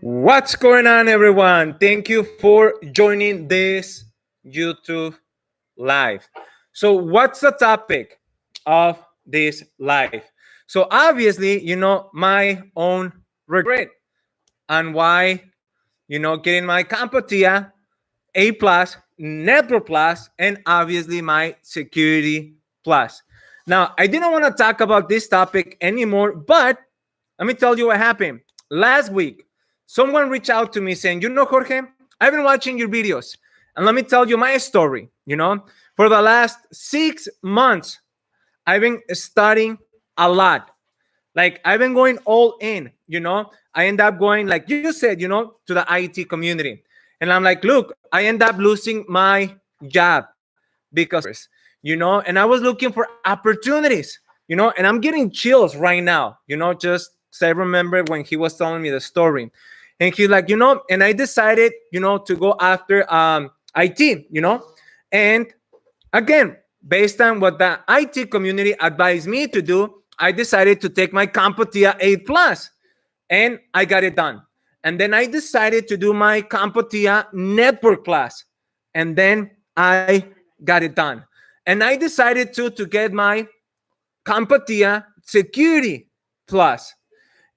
What's going on, everyone? Thank you for joining this YouTube live. So, what's the topic of this live? So, obviously, my own regret and why, getting my CompTIA A plus, Network plus, and obviously my Security plus. Now, I didn't want to talk about this topic anymore, but let me tell you what happened. Last week, someone reached out to me saying, Jorge, I've been watching your videos. And let me tell you my story. For the last 6 months, I've been studying a lot. Like, I've been going all in. I end up going, like you said, to the IT community. And I'm like, look, I end up losing my job because, and I was looking for opportunities, and I'm getting chills right now, just so I remember when he was telling me the story. And he's like, and I decided, to go after IT. And again, based on what the IT community advised me to do, I decided to take my CompTIA A plus, and I got it done. And then I decided to do my CompTIA Network plus, and then I got it done. And I decided to get my CompTIA Security plus.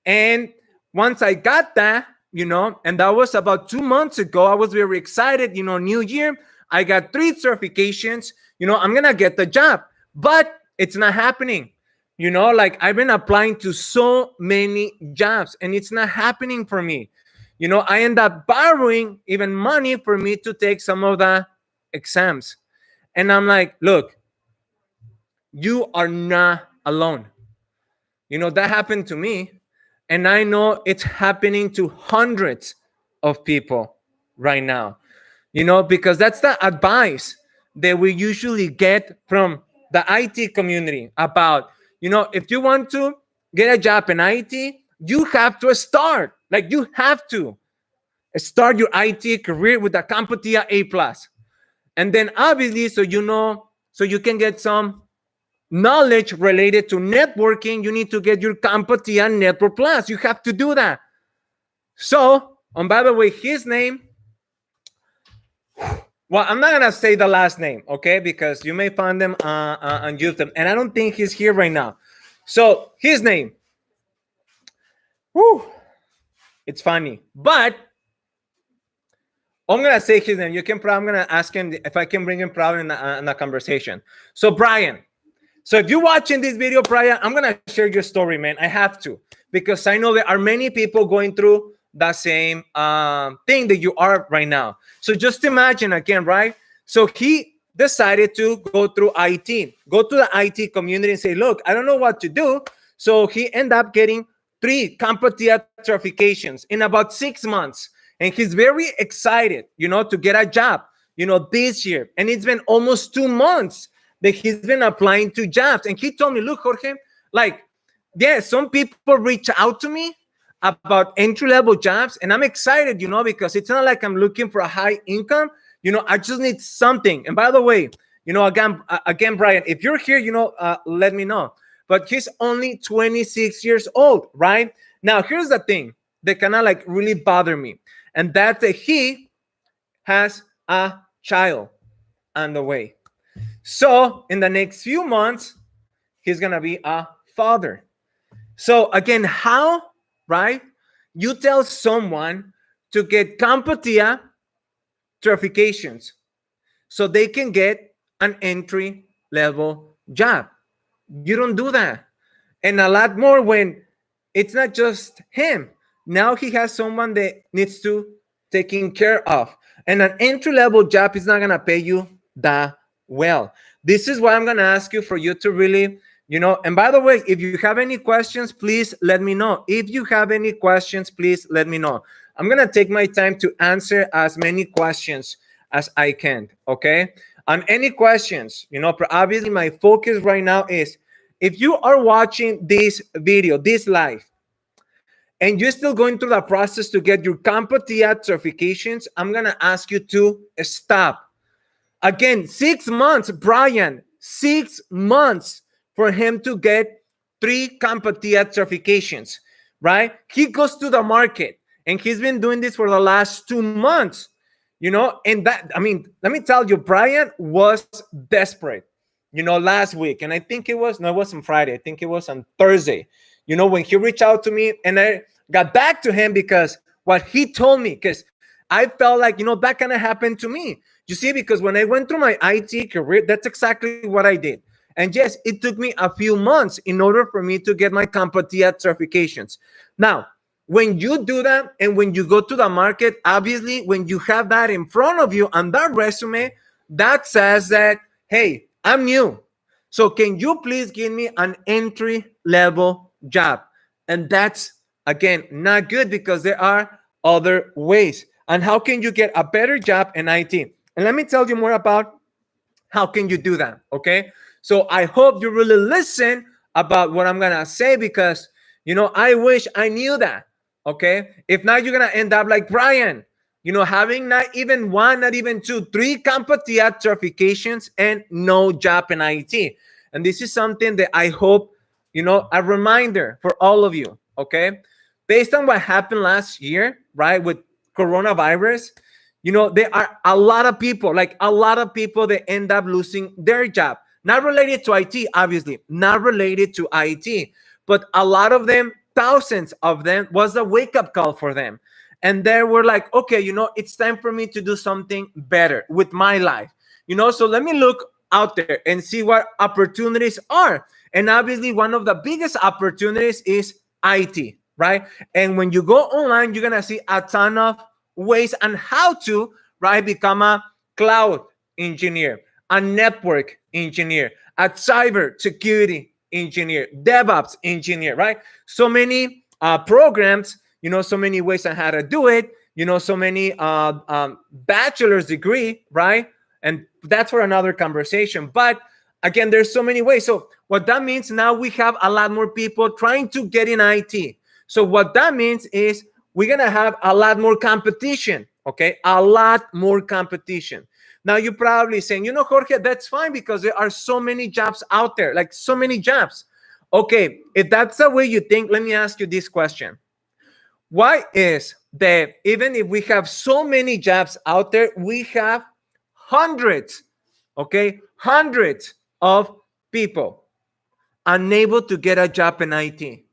And once I got that, and that was about 2 months ago, I was very excited, new year. I got 3 certifications, I'm going to get the job, but it's not happening. Like I've been applying to so many jobs and it's not happening for me. I end up borrowing even money for me to take some of the exams. And I'm like, look, you are not alone. That happened to me. And I know it's happening to hundreds of people right now, because that's the advice that we usually get from the IT community about, if you want to get a job in IT, you have to start. Like you have to start your IT career with a CompTIA A plus. And then obviously, so you can get some knowledge related to networking, you need to get your CompTIA Network plus. You have to do that. So, and by the way, his name, well, I'm not gonna say the last name, okay, because you may find them on YouTube, and I don't think he's here right now. So his name, whew, it's funny, but I'm gonna say his name. I'm gonna ask him if I can bring him probably in the conversation. So Brian. So if you're watching this video, Brian, I'm gonna share your story, man. I have to, because I know there are many people going through the same thing that you are right now. So just imagine again, right? So he decided to go through IT, go to the IT community and say, look, I don't know what to do. So he ended up getting 3 CompTIA certifications in about 6 months. And he's very excited, to get a job, this year. And it's been almost 2 months that he's been applying to jobs. And he told me, look, Jorge, like, yeah, some people reach out to me about entry-level jobs, and I'm excited, because it's not like I'm looking for a high income. I just need something. And by the way, again, Brian, if you're here, let me know. But he's only 26 years old, right? Now, here's the thing that kind of like really bother me, and that's that he has a child on the way. So in the next few months, he's going to be a father. So again, how, right? You tell someone to get CompTIA certifications so they can get an entry level job. You don't do that. And a lot more when it's not just him. Now he has someone that needs to taking care of. And an entry level job is not going to pay you that well. This is why I'm going to ask you for you to really, and by the way, if you have any questions, please let me know. If you have any questions, please let me know. I'm going to take my time to answer as many questions as I can, okay? On any questions, obviously my focus right now is if you are watching this video, this live, and you're still going through the process to get your CompTIA certifications, I'm going to ask you to stop. Again, 6 months, Brian, 6 months for him to get 3 CompTIA certifications, right? He goes to the market and he's been doing this for the last 2 months. And that, I mean, let me tell you, Brian was desperate, last week. And I think it was, no, it wasn't Friday. I think it was on Thursday, when he reached out to me, and I got back to him because what he told me, because I felt like, that kind of happened to me. You see, because when I went through my IT career, that's exactly what I did. And yes, it took me a few months in order for me to get my CompTIA certifications. Now, when you do that and when you go to the market, obviously, when you have that in front of you on that resume, that says that, hey, I'm new. So can you please give me an entry level job? And that's, again, not good because there are other ways. And how can you get a better job in IT? And let me tell you more about how can you do that, okay? So I hope you really listen about what I'm gonna say, because I wish I knew that, okay? If not, you're gonna end up like Brian, having not even one, not even two, three CompTIA certifications and no job in IT. And this is something that I hope, a reminder for all of you, okay? Based on what happened last year, right, with coronavirus, there are a lot of people, that end up losing their job. Not related to IT, obviously, not related to IT, but a lot of them, thousands of them, was a wake-up call for them. And they were like, okay, it's time for me to do something better with my life. So let me look out there and see what opportunities are. And obviously, one of the biggest opportunities is IT, right? And when you go online, you're going to see a ton of ways on how to, right, become a cloud engineer, a network engineer, a cyber security engineer, DevOps engineer, right? So many programs, so many ways on how to do it, so many bachelor's degree, right? And that's for another conversation. But again, there's so many ways. So what that means, now we have a lot more people trying to get in IT. So what that means is we're going to have a lot more competition, okay? A lot more competition. Now, you're probably saying, Jorge, that's fine because there are so many jobs out there, like so many jobs. Okay, if that's the way you think, let me ask you this question. Why is that even if we have so many jobs out there, we have hundreds, okay, hundreds of people unable to get a job in IT?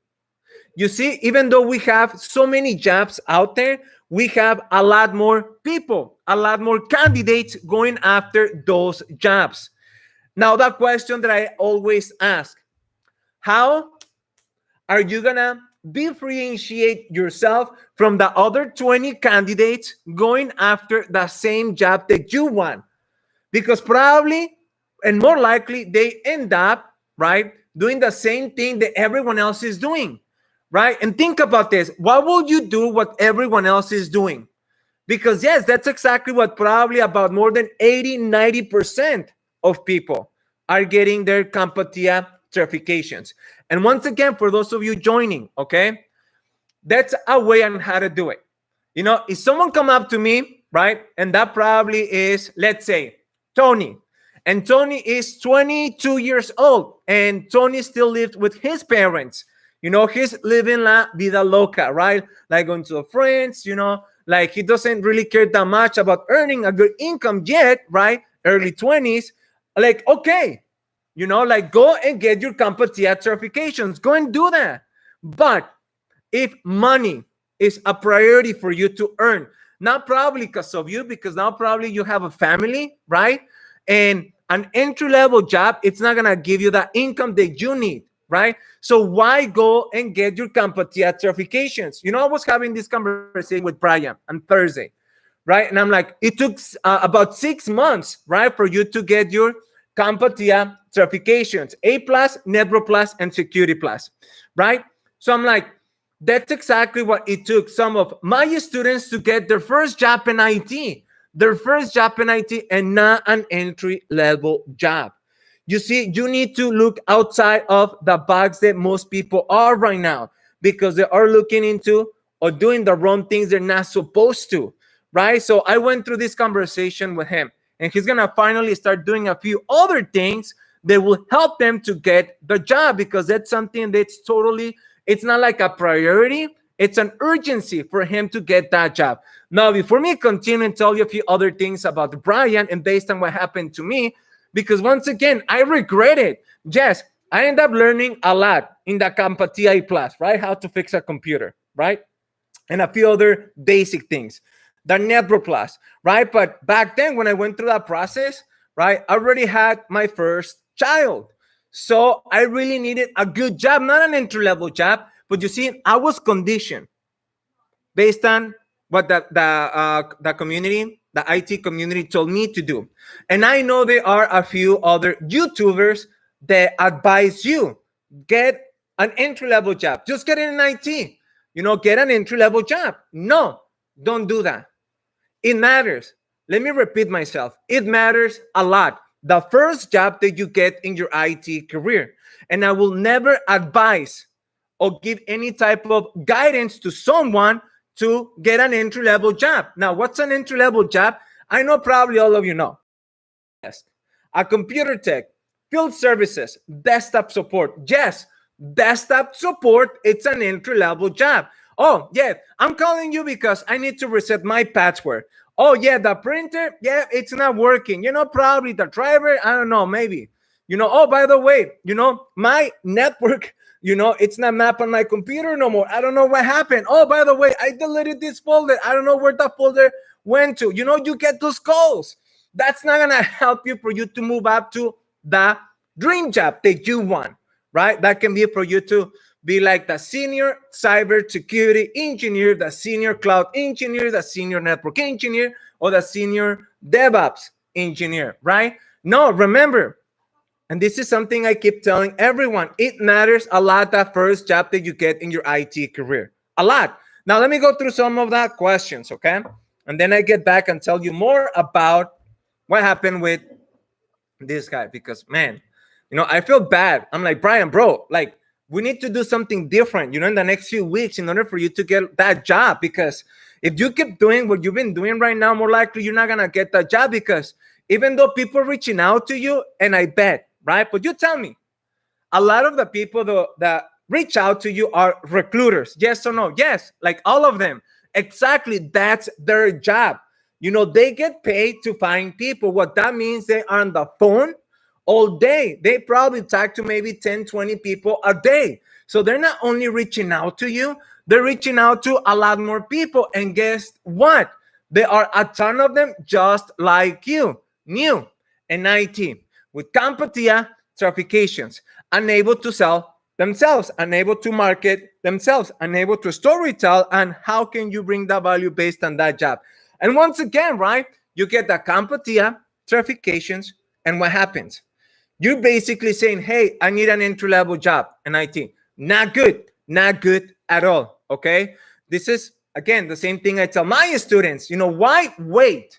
You see, even though we have so many jobs out there, we have a lot more people, a lot more candidates going after those jobs. Now, the question that I always ask, how are you going to differentiate yourself from the other 20 candidates going after the same job that you want? Because probably and more likely they end up, right, doing the same thing that everyone else is doing, right? And think about this. Why would you do what everyone else is doing? Because yes, that's exactly what probably about more than 80-90% of people are getting their CompTIA certifications. And once again, for those of you joining, okay, that's a way on how to do it. If someone come up to me, right, and that probably is, let's say, Tony, and Tony is 22 years old, and Tony still lives with his parents. He's living la vida loca, right? Like going to friends, like he doesn't really care that much about earning a good income yet, right? Early 20s. Like, okay, like go and get your CompTIA certifications. Go and do that. But if money is a priority for you to earn, not probably because of you, because now probably you have a family, right? And an entry-level job, it's not going to give you the income that you need, right? So why go and get your CompTIA certifications? I was having this conversation with Brian on Thursday, right? And I'm like, it took about 6 months, right, for you to get your CompTIA certifications, A+, Network Plus, and Security Plus, right? So I'm like, that's exactly what it took some of my students to get their first job in IT, and not an entry-level job. You see, you need to look outside of the box that most people are right now, because they are looking into or doing the wrong things they're not supposed to, right? So I went through this conversation with him, and he's going to finally start doing a few other things that will help them to get the job, because that's something that's totally, it's not like a priority. It's an urgency for him to get that job. Now, before me continue and tell you a few other things about Brian and based on what happened to me, because once again, I regret it. Yes, I end up learning a lot in the CompTIA class, right? How to fix a computer, right? And a few other basic things. The network class, right? But back then, when I went through that process, right, I already had my first child. So I really needed a good job, not an entry level job, but you see, I was conditioned based on what the community, the IT community told me to do. And I know there are a few other YouTubers that advise you get an entry level job. Just get in IT. Get an entry level job. No, don't do that. It matters. Let me repeat myself. It matters a lot. The first job that you get in your IT career. And I will never advise or give any type of guidance to someone to get an entry level job. Now, what's an entry level job? I know probably all of you know. A computer tech, field services, desktop support. Yes, desktop support, it's an entry level job. Oh, yeah, I'm calling you because I need to reset my password. Oh, yeah, the printer, yeah, it's not working. Probably the driver, I don't know, maybe. Oh, by the way, my network, it's not mapped on my computer no more. I don't know what happened. Oh, by the way, I deleted this folder. I don't know where the folder went to. You get those calls. That's not going to help you for you to move up to the dream job that you want, right? That can be for you to be like the senior cybersecurity engineer, the senior cloud engineer, the senior network engineer, or the senior DevOps engineer, right? No, remember, and this is something I keep telling everyone, it matters a lot that first job that you get in your IT career. A lot. Now, let me go through some of that questions, okay? And then I get back and tell you more about what happened with this guy because, man, I feel bad. I'm like, Brian, bro, like, we need to do something different, in the next few weeks in order for you to get that job. Because if you keep doing what you've been doing right now, more likely you're not going to get that job because even though people are reaching out to you, and I bet, right? But you tell me, a lot of the people that reach out to you are recruiters. Yes or no? Yes, like all of them. Exactly. That's their job. They get paid to find people. What that means, they are on the phone all day. They probably talk to maybe 10, 20 people a day. So they're not only reaching out to you, they're reaching out to a lot more people. And guess what? There are a ton of them just like you, new in IT, with CompTIA certifications, unable to sell themselves, unable to market themselves, unable to storytell. And how can you bring that value based on that job? And once again, right, you get the CompTIA certifications, and what happens? You're basically saying, hey, I need an entry-level job in IT. Not good at all, okay? This is, again, the same thing I tell my students. Why wait,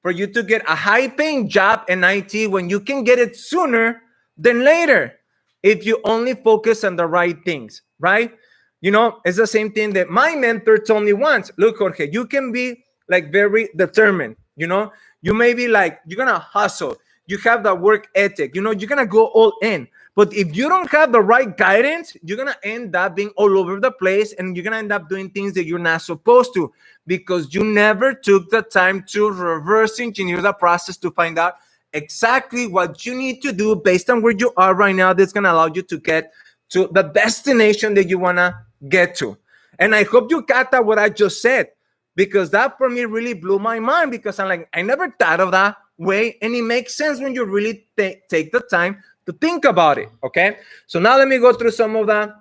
for you to get a high-paying job in IT when you can get it sooner than later if you only focus on the right things, right? It's the same thing that my mentor told me once. Look, Jorge, you can be like very determined, you may be like, you're going to hustle. You have the work ethic, you're going to go all in. But if you don't have the right guidance, you're going to end up being all over the place and you're going to end up doing things that you're not supposed to because you never took the time to reverse engineer the process to find out exactly what you need to do based on where you are right now. That's going to allow you to get to the destination that you want to get to. And I hope you got that what I just said, because that for me really blew my mind, because I'm like, I never thought of that way. And it makes sense when you really take the time to think about it. Okay. So now let me go through some of the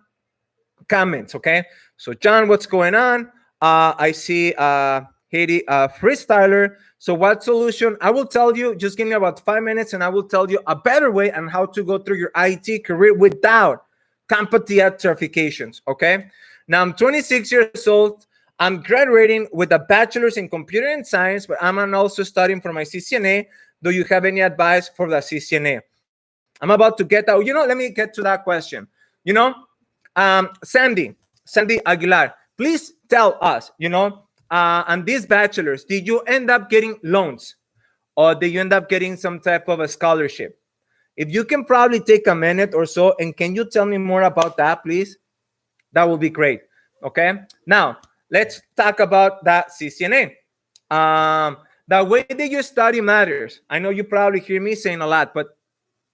comments. Okay. So John, what's going on? I see Haiti freestyler. So what solution? I will tell you, just give me about 5 minutes and I will tell you a better way on how to go through your IT career without CompTIA certifications. Okay. Now I'm 26 years old. I'm graduating with a bachelor's in computer and science, but I'm also studying for my CCNA. Do you have any advice for the CCNA? I'm about to get out. Let me get to that question. Sandy Aguilar, please tell us, on this bachelor's, did you end up getting loans or did you end up getting some type of a scholarship? If you can probably take a minute or so, and can you tell me more about that, please? That would be great. Okay. Now let's talk about that CCNA. The way that you study matters. I know you probably hear me saying a lot, but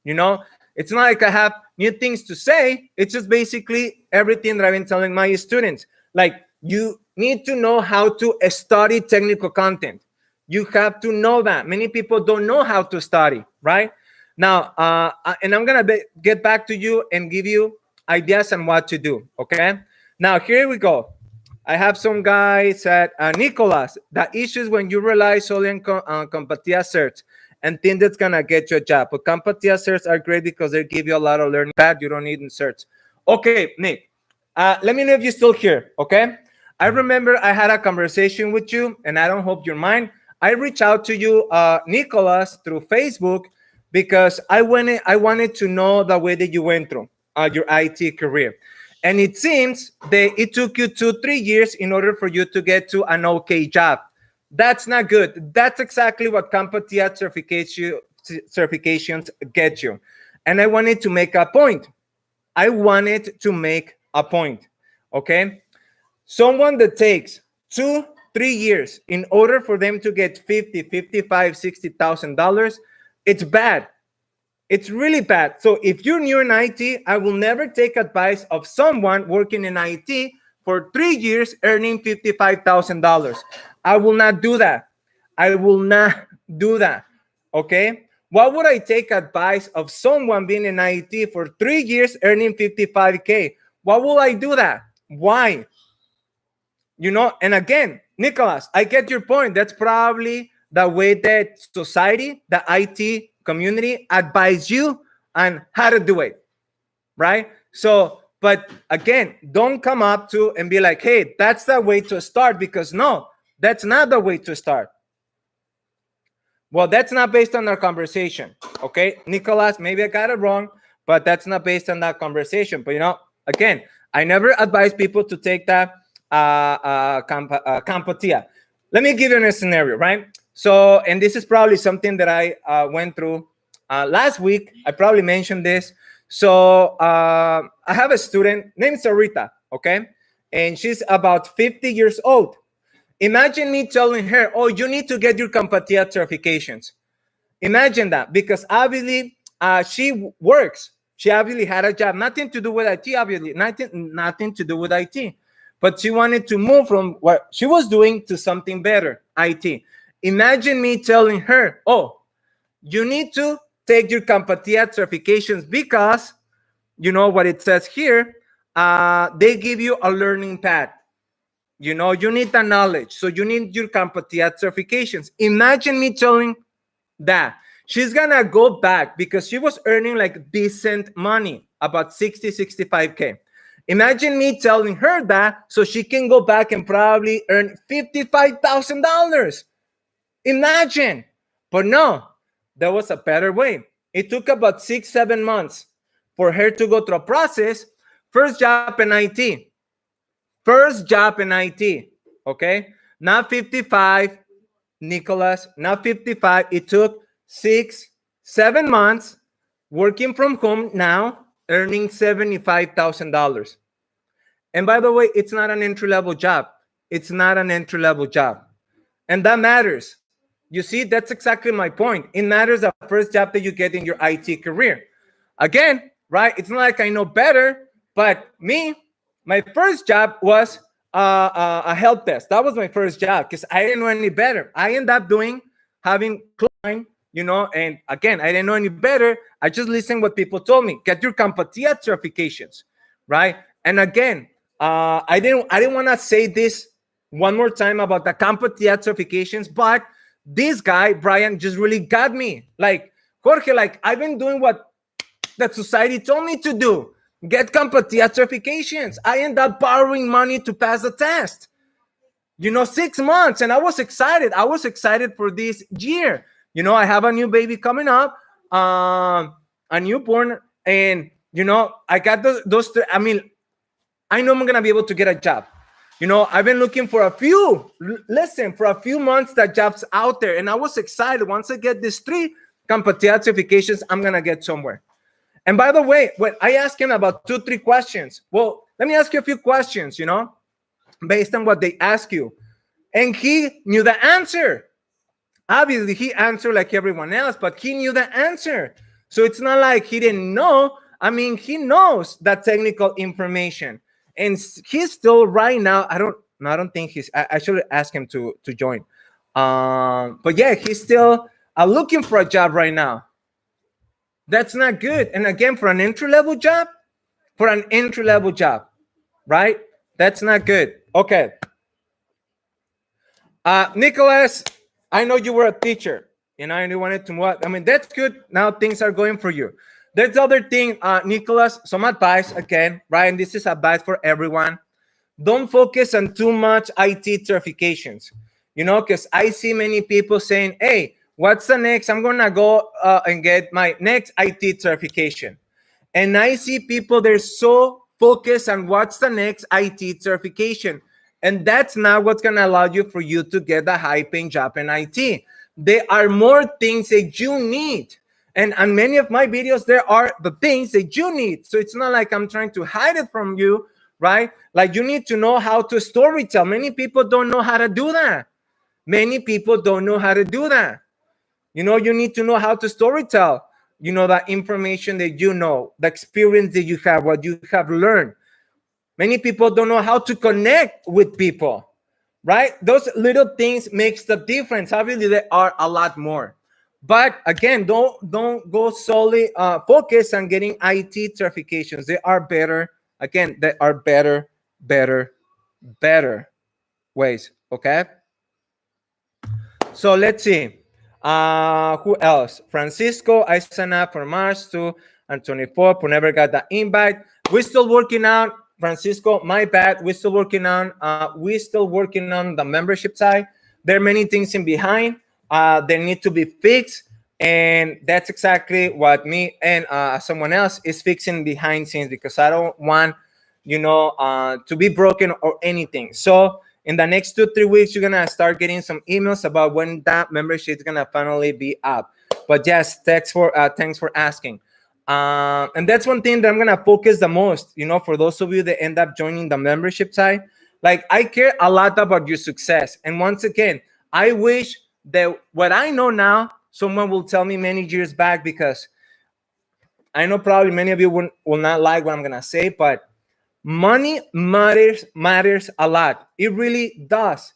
you know, it's not like I have new things to say. It's just basically everything that I've been telling my students. Like, you need to know how to study technical content. You have to know that. Many people don't know how to study, right? Now, and I'm going to get back to you and give you ideas on what to do, okay? Now, here we go. I have some guy said, Nicolas, the issues when you rely solely on CompTIA certs and think that's gonna get you a job. But CompTIA certs are great because they give you a lot of learning pad. You don't need in certs. Okay, Nick, let me know if you're still here, okay? I remember I had a conversation with you, and I don't hope you're mine. I reached out to you, Nicolas, through Facebook because I wanted to know the way that you went through your IT career. And it seems that it took you 2-3 years in order for you to get to an okay job. That's not good. That's exactly what CompTIA certifications get you. And I wanted to make a point. Okay? Someone that takes 2-3 years in order for them to get 50, 55, $60,000, it's bad. It's really bad. So if you're new in IT, I will never take advice of someone working in IT for 3 years earning $55,000. I will not do that. I will not do that. Okay? Why would I take advice of someone being in IT for 3 years earning 55K? Why will I do that? Why? And again, Nicholas, I get your point. That's probably the way that society, the IT community advise you on how to do it, right? So, but again, don't come up to and be like, hey, that's the way to start, because no, that's not the way to start. Well, that's not based on our conversation, okay? Nicholas, maybe I got it wrong, but that's not based on that conversation. But, again, I never advise people to take that CompTIA. Let me give you a scenario, right? So, and this is probably something that I went through last week. I probably mentioned this. So I have a student named Sarita, okay? And she's about 50 years old. Imagine me telling her, oh, you need to get your CompTIA certifications. Imagine that, because obviously she works. She obviously had a job, nothing to do with IT, obviously, nothing to do with IT. But she wanted to move from what she was doing to something better, IT. Imagine me telling her, oh, you need to take your CompTIA certifications because, you know what it says here, they give you a learning path. You need the knowledge. So you need your CompTIA certifications. Imagine me telling that. She's going to go back because she was earning like decent money, about 60, 65K. Imagine me telling her that so she can go back and probably earn $55,000. Imagine. But no, there was a better way. It took about 6-7 months for her to go through a process. First job in IT. Okay? Not 55, Nicholas, not 55. It took 6-7 months working from home now, earning $75,000. And by the way, it's not an entry-level job. It's not an entry-level job. And that matters. You see, that's exactly my point. It matters the first job that you get in your IT career. Again, right? It's not like I know better, but my first job was a help desk. That was my first job because I didn't know any better. I ended up having client, and again, I didn't know any better. I just listened what people told me. Get your CompTIA certifications, right? And again, I didn't want to say this one more time about the CompTIA certifications, but this guy, Brian, just really got me. Like, Jorge, like, I've been doing what that society told me to do. Get CompTIA certifications. I end up borrowing money to pass the test. 6 months. And I was excited. I was excited for this year. I have a new baby coming up, a newborn. And, I got those. I mean, I know I'm going to be able to get a job. I've been looking for a few months that jobs out there. And I was excited. Once I get these 3 CompTIA certifications, I'm going to get somewhere. And by the way, when I asked him about 2-3 questions, well, let me ask you a few questions, based on what they ask you. And he knew the answer. Obviously, he answered like everyone else, but he knew the answer. So it's not like he didn't know. I mean, he knows that technical information. And he's still right now. I don't think he's, I should ask him to join. But yeah, he's still looking for a job right now. That's not good. And again, for an entry level job, right? That's not good. Okay. Nicholas, I know you were a teacher, and you wanted to what? I mean, that's good. Now things are going for you. There's the other thing, Nicholas, some advice again, right? And this is advice for everyone. Don't focus on too much IT certifications, because I see many people saying, hey, what's the next? I'm going to go and get my next IT certification. And I see people, they're so focused on what's the next IT certification. And that's not what's going to allow you for you to get a high paying job in IT. There are more things that you need. And on many of my videos, there are the things that you need. So it's not like I'm trying to hide it from you, right? Like you need to know how to storytell. Many people don't know how to do that. Many people don't know how to do that. You need to know how to storytell, the information that you know, the experience that you have, what you have learned. Many people don't know how to connect with people, right? Those little things makes the difference. Obviously, there are a lot more. But again, don't go solely focus on getting IT certifications. They are better. Again, there are better ways. Okay. So let's see. Who else? Francisco, I signed up for March 2 and 24, but never got the invite. We're still working on, Francisco, my bad. We're still working on the membership side. There are many things in behind. They need to be fixed. And that's exactly what me and someone else is fixing behind scenes, because I don't want, to be broken or anything. So in the next 2-3 weeks, you're gonna start getting some emails about when that membership is gonna finally be up. But yes, thanks for asking. And that's one thing that I'm gonna focus the most. For those of you that end up joining the membership side, like I care a lot about your success. And once again, I wish that what I know now, someone will tell me many years back, because I know probably many of you will not like what I'm gonna say, but money matters a lot. It really does.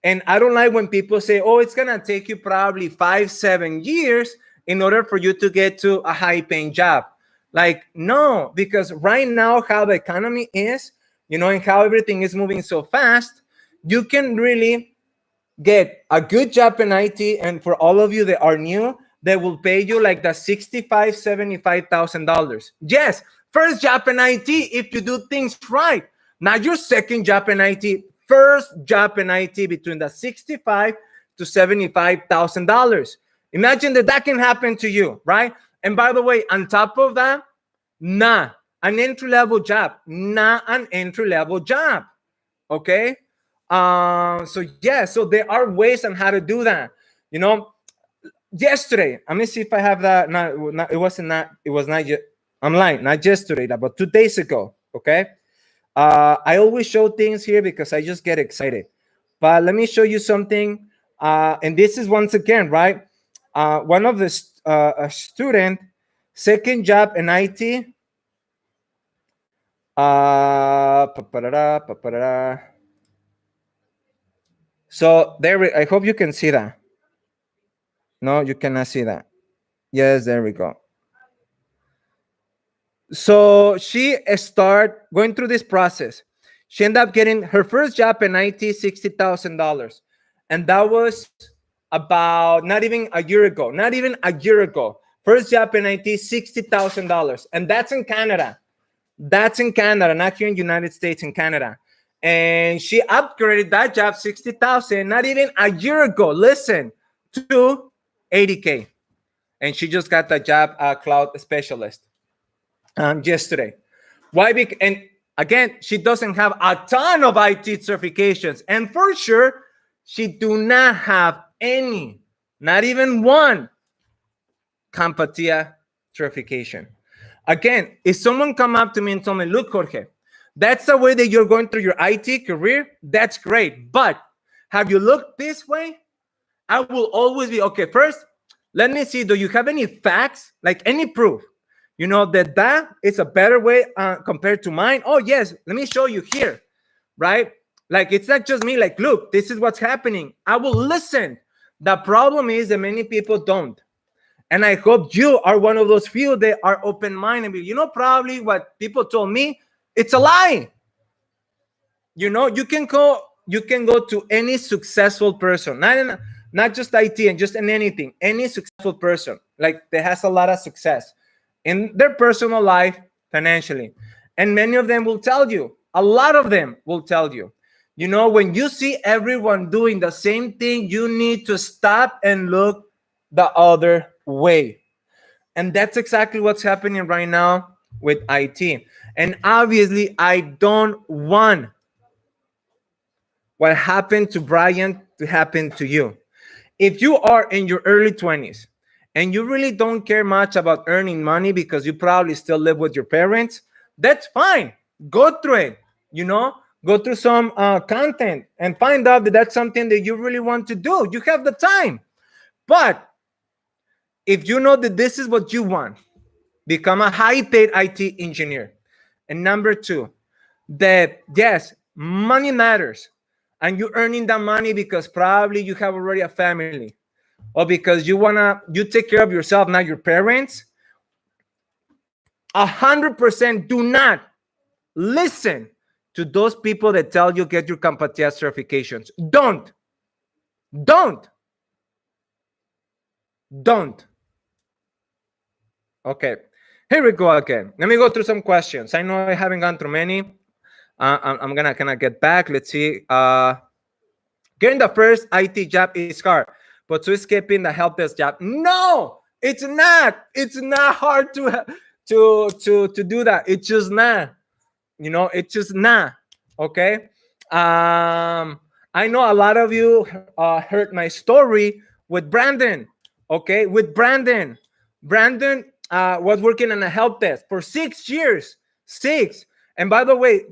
And I don't like when people say, oh, it's gonna take you probably 5-7 years in order for you to get to a high paying job. Like, no, because right now how the economy is, and how everything is moving so fast, you can really get a good job in IT. And for all of you that are new, they will pay you like the $65,000-$75,000. Yes, first job in IT if you do things right. Not your second job in IT. First job in IT between the $65,000 to $75,000. Imagine that can happen to you, right? And by the way, on top of that, an entry-level job. Not an entry-level job. Okay? So yeah, so there are ways on how to do that. Yesterday, let me see if I have that. It was not yet. I'm lying, not yesterday, but 2 days ago. Okay. I always show things here because I just get excited. But let me show you something. And this is once again, right? One of the a student, second job in IT. So there, I hope you can see that. No, you cannot see that. Yes, there we go. So she started going through this process. She ended up getting her first job in IT, $60,000. And that was about not even a year ago. First job in IT, $60,000. And that's in Canada. Not here in the United States, in Canada. And she upgraded that job, 60,000, not even a year ago. Listen, to 80K. And she just got the job, cloud specialist, yesterday. Why? And again, she doesn't have a ton of IT certifications, and for sure, she do not have any, not even one, CompTIA certification. Again, if someone come up to me and told me, look, Jorge, That's the way that you're going through your IT career. That's great. But have you looked this way? I will always be okay. First, let me see. Do you have any facts, like any proof? That is a better way compared to mine. Oh yes, let me show you here, right? Like it's not just me. Like, look, this is what's happening. I will listen. The problem is that many people don't. And I hope you are one of those few that are open-minded. Probably what people told me, it's a lie. You can go to any successful person, not just IT and just in anything, any successful person, like that has a lot of success in their personal life, financially. And many of them will tell you, a lot of them will tell you, when you see everyone doing the same thing, you need to stop and look the other way. And that's exactly what's happening right now with IT. And obviously, I don't want what happened to Brian to happen to you. If you are in your early 20s and you really don't care much about earning money because you probably still live with your parents, that's fine. Go through it, go through some content and find out that that's something that you really want to do. You have the time. But if you know that this is what you want, become a high paid IT engineer. And number two, that yes, money matters. And you're earning that money because probably you have already a family, or because you take care of yourself, not your parents. 100% do not listen to those people that tell you get your CompTIA certifications. Don't. Okay, here we go again. Let me go through some questions. I know I haven't gone through many. I'm gonna kind of get back. Let's see. Getting the first IT job is hard, but so escaping the help desk job, no, it's not. It's not hard to do that. It's just not. It's just not. Okay. I know a lot of you heard my story with Brandon. Okay, with Brandon. Brandon was working on a help desk for 6 years. 6. And by the way,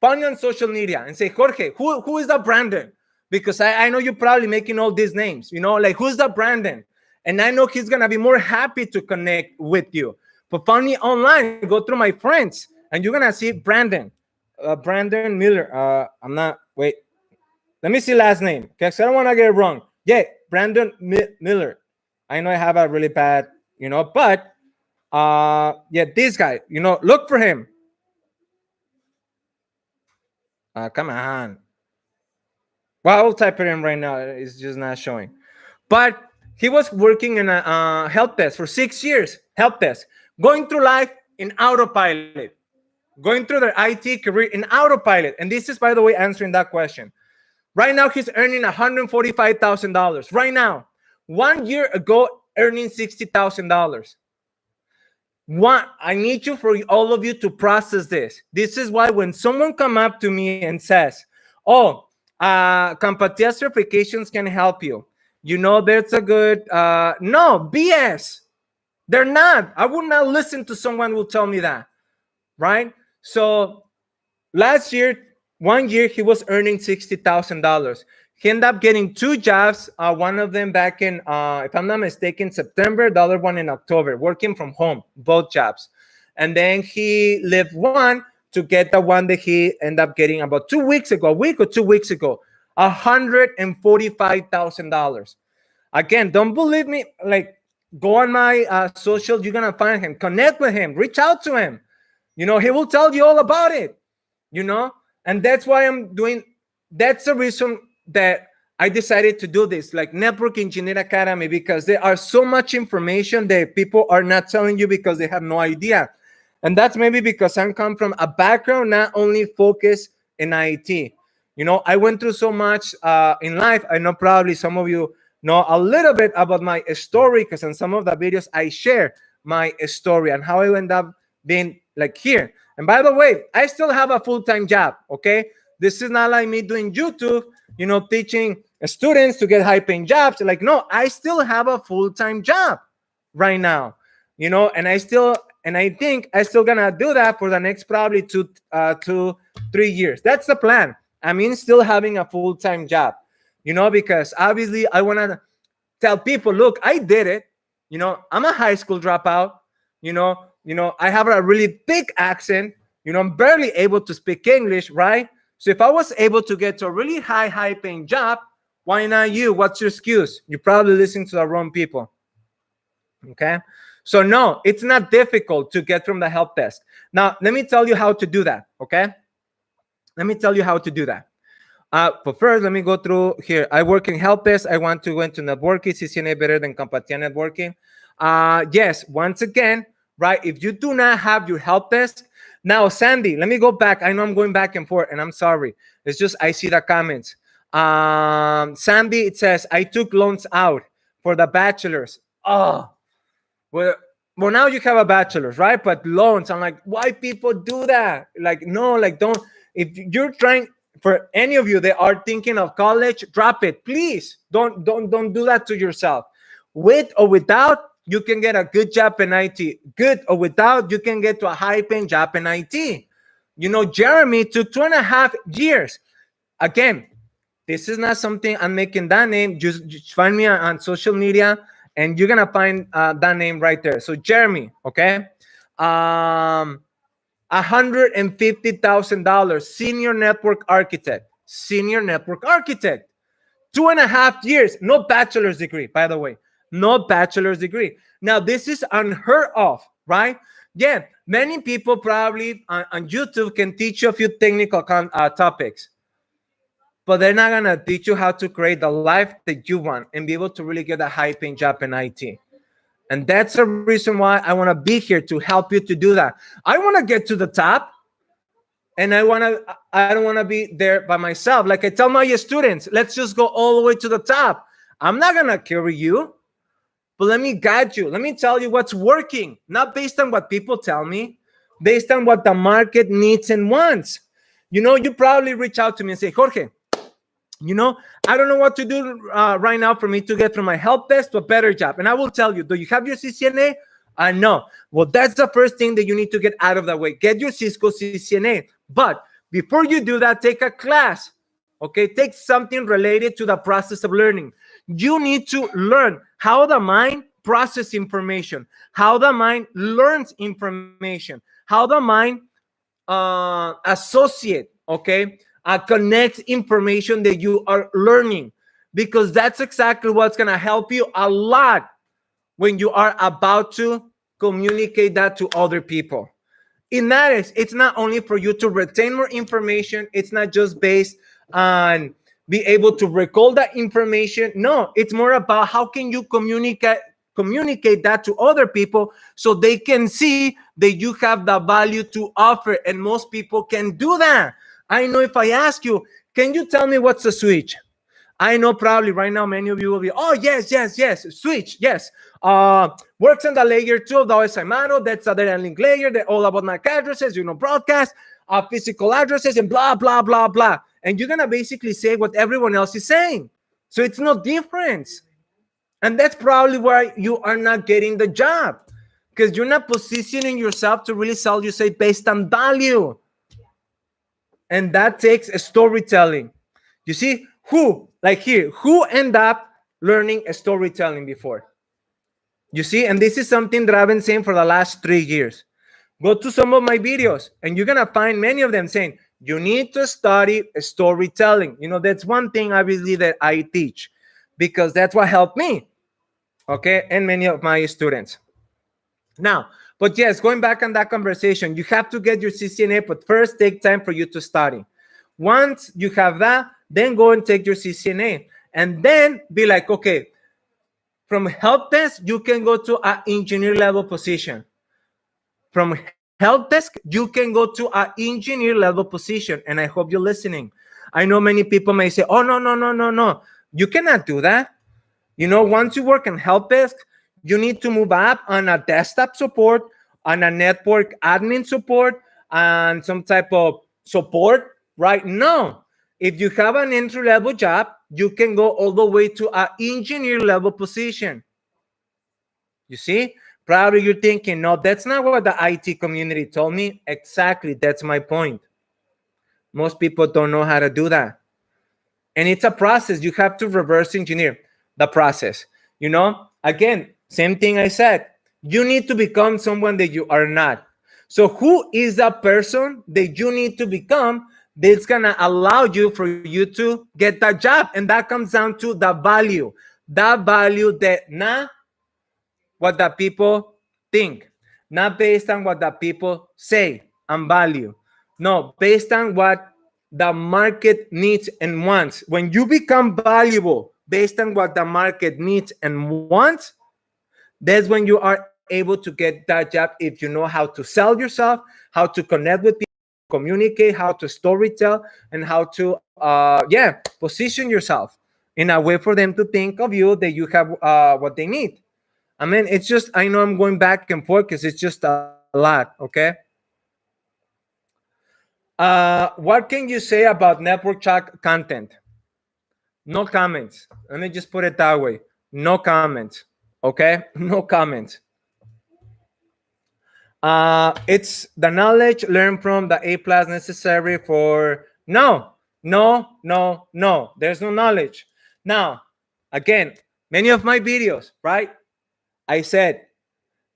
find me on social media and say, Jorge, who is that Brandon? Because I know you're probably making all these names, like who's that Brandon? And I know he's going to be more happy to connect with you. But find me online, go through my friends, and you're going to see Brandon. Brandon Miller. I'm not, wait. Let me see last name, because I don't want to get it wrong. Yeah, Brandon Miller. I know I have a really bad, but yeah, this guy, look for him. Come on. Well, I will type it in right now. It's just not showing. But he was working in a help desk for 6 years. Help desk. Going through life in autopilot. Going through their IT career in autopilot. And this is, by the way, answering that question. Right now, he's earning $145,000. Right now. 1 year ago, earning $60,000. I need you, for all of you, to process this. This is why when someone come up to me and says, oh, CompTIA certifications can help you, there's a good no, BS. They're not. I would not listen to someone who tell me that, right? So last year, 1 year, he was earning $60,000. He ended up getting 2 jobs, one of them back in, if I'm not mistaken, September, the other one in October, working from home, both jobs. And then he left one to get the one that he ended up getting about 2 weeks ago, a week or 2 weeks ago, $145,000. Again, don't believe me. Like, go on my social, you're going to find him, connect with him, reach out to him. He will tell you all about it, and that's why I'm doing, that's the reason that I decided to do this, like Network Engineer Academy, because there are so much information that people are not telling you because they have no idea. And that's maybe because I come from a background not only focused in IT. I went through so much in life. I know probably some of you know a little bit about my story, because in some of the videos I share my story and how I end up being like here. And by the way, I still have a full-time job, okay? This is not like me doing YouTube, teaching students to get high-paying jobs. Like, no, I still have a full-time job right now, and I still And I think I'm still gonna do that for the next probably 3 years. That's the plan. I mean, still having a full-time job, because obviously I wanna tell people, look, I did it. I'm a high school dropout. I have a really thick accent. I'm barely able to speak English, right? So if I was able to get to a really high paying job, why not you? What's your excuse? You're probably listening to the wrong people. Okay. So no, it's not difficult to get from the help desk. Now, let me tell you how to do that. Okay. Let me tell you how to do that. But first, let me go through here. I work in help desk. I want to go into networking. CCNA better than CompTIA networking. Yes, once again, right? If you do not have your help desk, now, Sandy, let me go back. I know I'm going back and forth, and I'm sorry. It's just I see the comments. Sandy, it says, I took loans out for the bachelor's. Oh, well, now you have a bachelor's, right? But loans, I'm like, why people do that? Like, no, like, don't. If you're trying, for any of you that are thinking of college, drop it, please. Don't do that to yourself. With or without, you can get a good job in IT. Good or without, you can get to a high-paying job in IT. Jeremy took 2.5 years. Again, this is not something I'm making that name. Just find me on social media, and you're gonna find that name right there. So Jeremy, okay, $150,000, senior network architect, 2.5 years, no bachelor's degree, by the way, no bachelor's degree. Now, this is unheard of, right? Yeah, many people probably on YouTube can teach you a few technical topics, but they're not gonna teach you how to create the life that you want and be able to really get a high-paying job in IT. And that's the reason why I want to be here to help you to do that. I want to get to the top, and I don't want to be there by myself. Like I tell my students, let's just go all the way to the top. I'm not going to carry you, but let me guide you. Let me tell you what's working, not based on what people tell me, based on what the market needs and wants. You probably reach out to me and say, Jorge, I don't know what to do right now for me to get from my help desk to a better job. And I will tell you, do you have your CCNA? No. Well, that's the first thing that you need to get out of the way. Get your Cisco CCNA. But before you do that, take a class. Okay, take something related to the process of learning. You need to learn how the mind processes information, how the mind learns information, how the mind associate, okay, connects information that you are learning, because that's exactly what's going to help you a lot when you are about to communicate that to other people. In that is, it's not only for you to retain more information. It's not just based on be able to recall that information. No, it's more about how can you communicate that to other people so they can see that you have the value to offer. And most people can do that. I know if I ask you, can you tell me what's a switch? I know probably right now many of you will be, oh, yes, switch, yes. Works on the layer 2 of the OSI model. That's the data link layer. They're all about MAC addresses, broadcast, physical addresses, and blah, blah, blah, blah. And you're going to basically say what everyone else is saying. So it's no difference. And that's probably why you are not getting the job, because you're not positioning yourself to really sell yourself based on value. And that takes a storytelling. You see, who end up learning a storytelling before? You see, and this is something that I've been saying for the last 3 years. Go to some of my videos, and you're going to find many of them saying, you need to study storytelling. That's one thing, obviously, that I teach, because that's what helped me, okay, and many of my students. Now, but yes, going back on that conversation, you have to get your CCNA, but first take time for you to study. Once you have that, then go and take your CCNA, and then be like, okay, from help desk, you can go to an engineer level position. From help desk, you can go to an engineer level position. And I hope you're listening. I know many people may say, oh, no. You cannot do that. Once you work in help desk, you need to move up on a desktop support, on a network admin support, and some type of support, right? No. If you have an entry-level job, you can go all the way to an engineer level position. You see? Probably you're thinking, no, that's not what the IT community told me. Exactly, that's my point. Most people don't know how to do that. And it's a process. You have to reverse engineer the process. Again, same thing I said. You need to become someone that you are not. So who is that person that you need to become that's gonna allow you for you to get that job? And that comes down to the value. That value that not what the people think, not based on what the people say and value. No, based on what the market needs and wants. When you become valuable based on what the market needs and wants, that's when you are able to get that job if you know how to sell yourself, how to connect with people, communicate, how to storytell, and how to position yourself in a way for them to think of you that you have what they need. I mean, it's just, I know I'm going back and forth because it's just a lot, okay? What can you say about network chat content? No comments. Let me just put it that way. No comments, okay? No comments. It's the knowledge learned from the A plus necessary for no, no, no, no. There's no knowledge. Now, again, many of my videos, right? I said,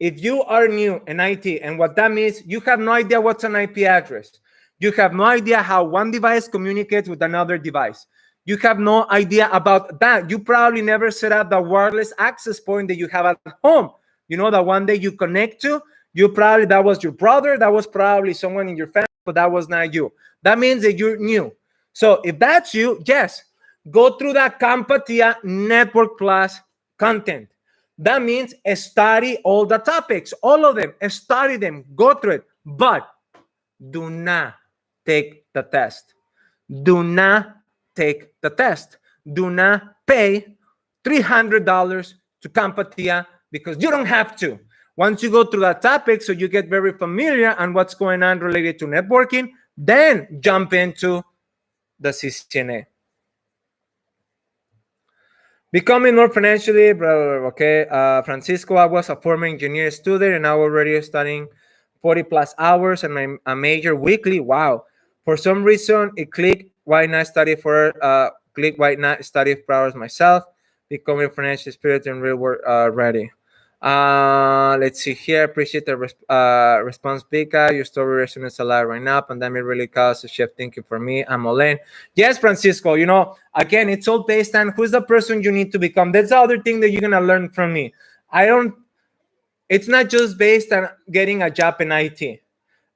if you are new in IT, and what that means, you have no idea what's an IP address. You have no idea how one device communicates with another device. You have no idea about that. You probably never set up the wireless access point that you have at home. The one that you connect to. That was your brother. That was probably someone in your family, but that was not you. That means that you're new. So if that's you, yes, go through that CompTIA Network Plus content. That means study all the topics, all of them, study them, go through it, but do not take the test. Do not take the test. Do not pay $300 to CompTIA because you don't have to. Once you go through that topic, so you get very familiar on what's going on related to networking, then jump into the CCNA. Becoming more financially, okay. Francisco, I was a former engineer student and now already studying 40 plus hours and a major weekly. Wow. For some reason, it clicked. Why not study why not study for hours myself? Becoming financially spirit and real world ready. Let's see here. Appreciate the response, Vika. Your story resonates a lot right now. Pandemic really caused a shift thinking for me. I'm Olen. Yes, Francisco. Again, it's all based on who's the person you need to become. That's the other thing that you're gonna learn from me. It's not just based on getting a job in IT.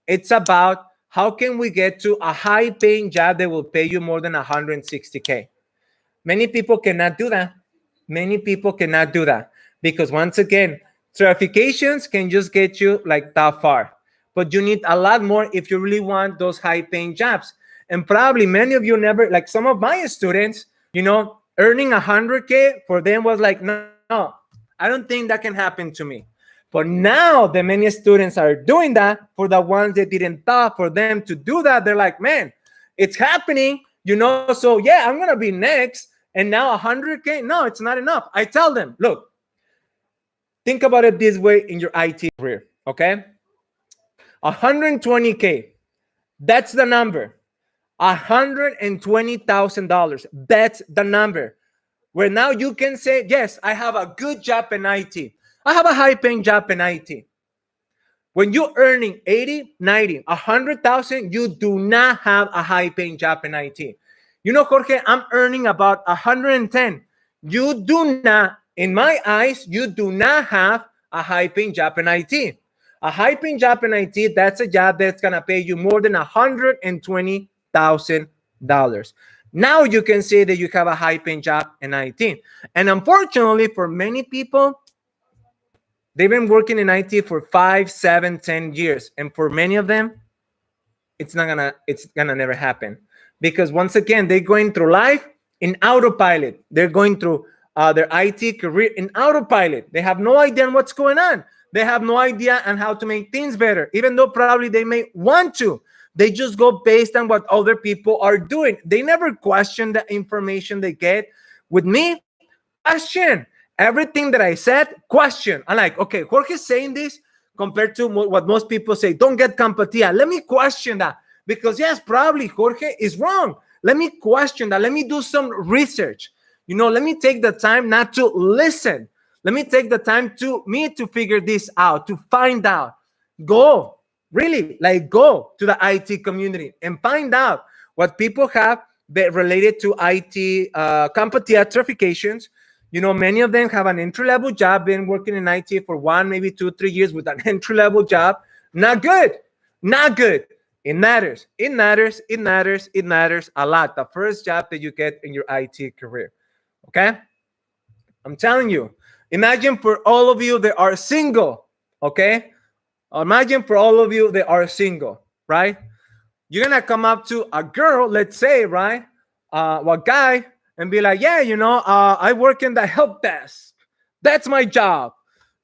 It's about how can we get to a high-paying job that will pay you more than 160K. Many people cannot do that. Many people cannot do that. Because once again, certifications can just get you like that far. But you need a lot more if you really want those high-paying jobs. And probably many of you never, like some of my students, earning 100K for them was like, no, I don't think that can happen to me. But now the many students are doing that. For the ones that didn't thought for them to do that, they're like, man, it's happening, so yeah, I'm going to be next. And now 100K, no, it's not enough. I tell them, look, think about it this way in your IT career, okay? 120K, that's the number. $120,000, that's the number. Where now you can say, yes, I have a good job in IT. I have a high-paying job in IT. When you're earning 80, 90, 100,000, you do not have a high-paying job in IT. Jorge, I'm earning about 110. You do not, in my eyes, you do not have a high-paying job in IT. A high-paying job in IT, that's a job that's going to pay you more than $120,000. Now you can say that you have a high-paying job in IT. And unfortunately, for many people, they've been working in IT for 5, 7, 10 years. And for many of them, it's gonna never happen. Because once again, they're going through life in autopilot. They're going through their IT career in autopilot. They have no idea on what's going on. They have no idea on how to make things better, even though probably they may want to. They just go based on what other people are doing. They never question the information they get. With me, question. everything that I said, question. I'm like, okay, Jorge's saying this compared to what most people say. Don't get CompTIA. Let me question that, because yes, probably Jorge is wrong. Let me question that. Let me do some research. Let me take the time not to listen. Let me take the time to figure this out, to find out. Go, really, like go to the IT community and find out what people have related to IT, CompTIA certifications. Many of them have an entry-level job, been working in IT for 1, maybe 2, 3 years with an entry-level job. Not good. Not good. It matters. It matters. It matters. It matters a lot. The first job that you get in your IT career. Okay? I'm telling you. Imagine for all of you that are single. Okay? Imagine for all of you that are single, right? You're going to come up to a girl, let's say, right? A guy, and be like, yeah, I work in the help desk. That's my job.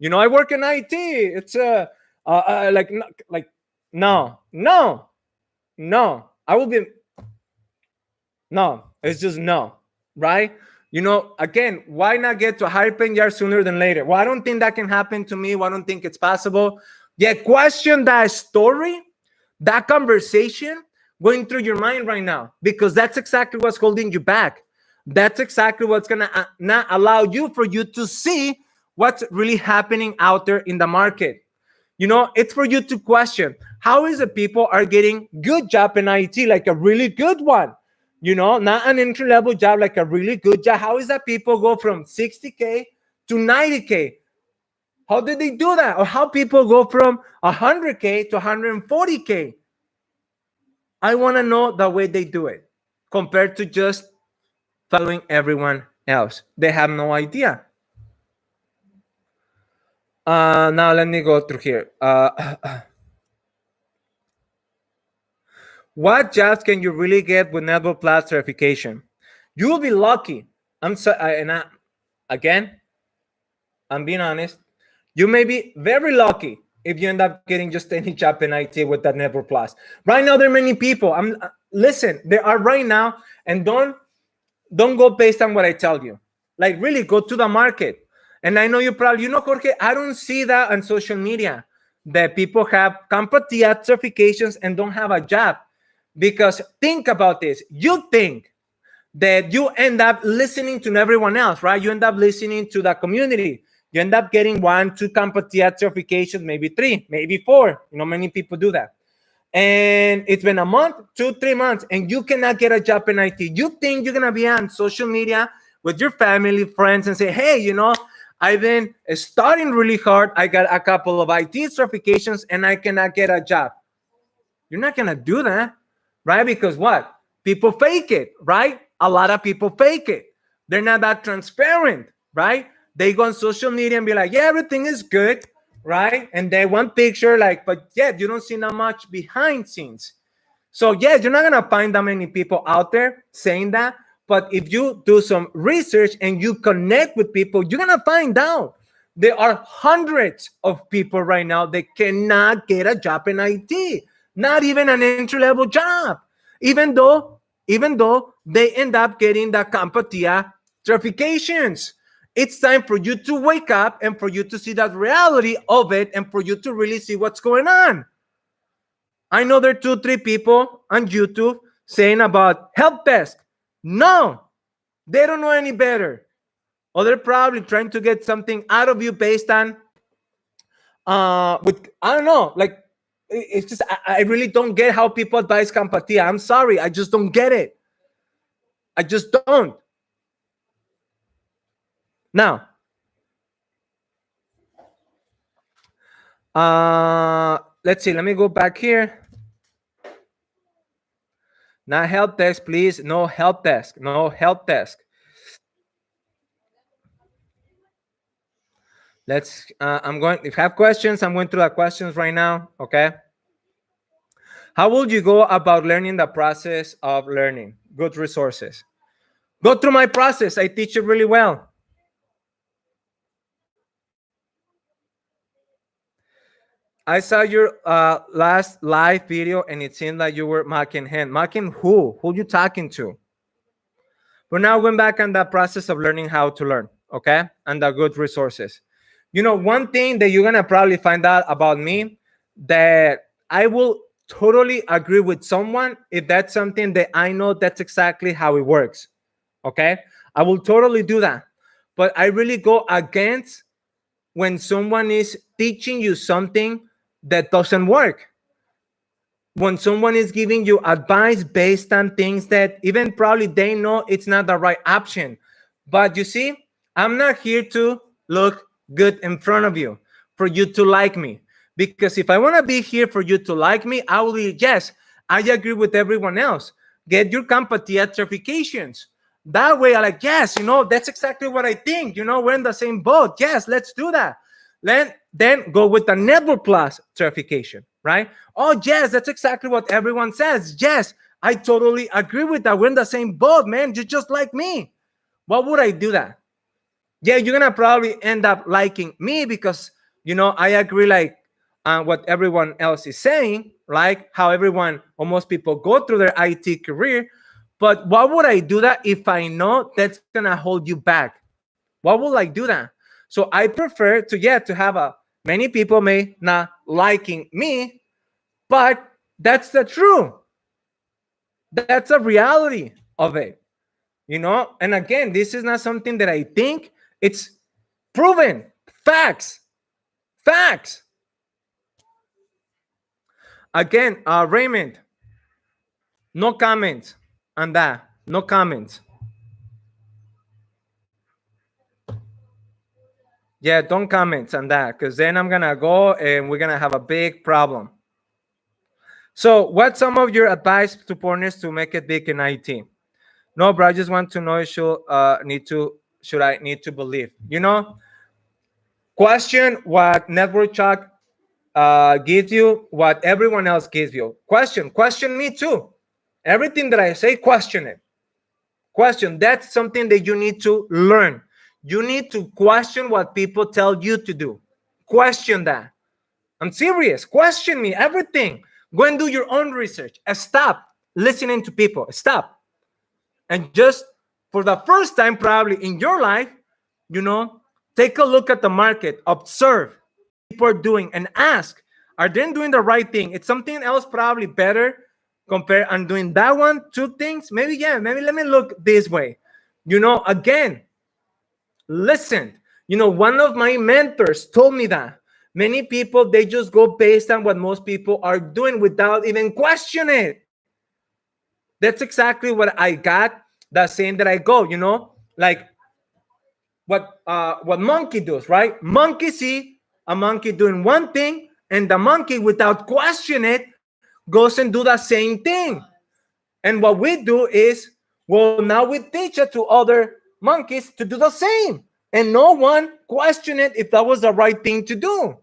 I work in IT. It's like no, no, no. I will be no. It's just no, right? Again, why not get to a higher paying job sooner than later? Well, I don't think that can happen to me. Well, I don't think it's possible. Yeah, question that story, that conversation going through your mind right now, because that's exactly what's holding you back. That's exactly what's going to not allow you to see what's really happening out there in the market. It's for you to question, how is it people are getting good job in IT, like a really good one, not an entry level job, like a really good job. How is that people go from 60K to 90K? How did they do that? Or how people go from 100K to 140K? I want to know the way they do it compared to just following everyone else. They have no idea. Now let me go through here. What jobs can you really get with Network Plus certification? You will be lucky. Again, I'm being honest. You may be very lucky if you end up getting just any job in IT with that Network Plus. Right now, there are many people. Listen, there are right now, and don't go based on what I tell you. Like, really go to the market. And I know you probably, Jorge, I don't see that on social media, that people have CompTIA certifications and don't have a job. Because think about this. You think that you end up listening to everyone else, right? You end up listening to the community. You end up getting 1, 2 CompTIA certifications, maybe 3, maybe 4. Many people do that. And it's been a month, 2, 3 months, and you cannot get a job in IT. You think you're going to be on social media with your family, friends, and say, hey, I've been studying really hard. I got a couple of IT certifications, and I cannot get a job. You're not going to do that, right? Because what? People fake it, right? A lot of people fake it. They're not that transparent, right? They go on social media and be like, yeah, everything is good, right? And they want picture, like, but yeah, you don't see that much behind scenes. So yeah, you're not gonna find that many people out there saying that. But if you do some research and you connect with people, you're gonna find out there are hundreds of people right now that cannot get a job in IT, not even an entry-level job, even though they end up getting the CompTIA certifications. It's time for you to wake up and for you to see that reality of it and for you to really see what's going on. I know there are 2, 3 people on YouTube saying about help desk. No, they don't know any better. Or they're probably trying to get something out of you based on, I don't know, like, it's just, I really don't get how people advise CompTIA. I'm sorry, I just don't get it. I just don't. Now, let's see. Let me go back here. Not help desk, please. No help desk. No help desk. Let's. I'm going. If you have questions, I'm going through the questions right now. Okay. How would you go about learning the process of learning? Good resources. Go through my process. I teach it really well. I saw your last live video and it seemed like you were mocking him. Mocking who? Who you talking to? We're now going back on that process of learning how to learn. okay, and the good resources. One thing that you're gonna probably find out about me, that I will totally agree with someone if that's something that I know that's exactly how it works. Okay, I will totally do that, but I really go against when someone is teaching you something that doesn't work, when someone is giving you advice based on things that even probably they know it's not the right option. But you see, I'm not here to look good in front of you for you to like me. Because if I want to be here for you to like me, I will be, yes, I agree with everyone else. Get your CompTIA certifications. That way, I like, yes, that's exactly what I think. We're in the same boat. Yes, let's do that. Then go with the Network Plus certification, right? Oh, yes, that's exactly what everyone says. Yes, I totally agree with that. We're in the same boat, man. You're just like me. Why would I do that? Yeah, you're gonna probably end up liking me because I agree like what everyone else is saying, like how everyone or most people go through their IT career. But why would I do that if I know that's gonna hold you back? Why would I do that? So I prefer to have many people may not liking me, but that's the truth. That's a reality of it. And again, this is not something that I think, it's proven facts. Again, Raymond, no comments on that. No comments. Yeah, don't comment on that because then I'm gonna go and we're gonna have a big problem. So, what's some of your advice to partners to make it big in IT? No, bro, I just want to know should I need to believe? Question what Network Chalk gives you, what everyone else gives you. Question me too. Everything that I say, question it. Question. That's something that you need to learn. You need to question what people tell you to do. Question that. I'm serious. Question me everything. Go and do your own research. Stop listening to people. Stop. And just for the first time, probably in your life, you know, take a look at the market, observe people are doing, and ask, are they doing the right thing? It's something else probably better compare and doing that one, two things. Maybe, yeah, maybe let me look this way. Again, listen. One of my mentors told me that many people they just go based on what most people are doing without even questioning it. That's exactly what I got. That saying that I go, like what monkey does, right? Monkey see a monkey doing one thing, and the monkey, without question it, goes and do the same thing. And what we do is, well, now we teach it to other monkeys to do the same, and no one questioned it if that was the right thing to do.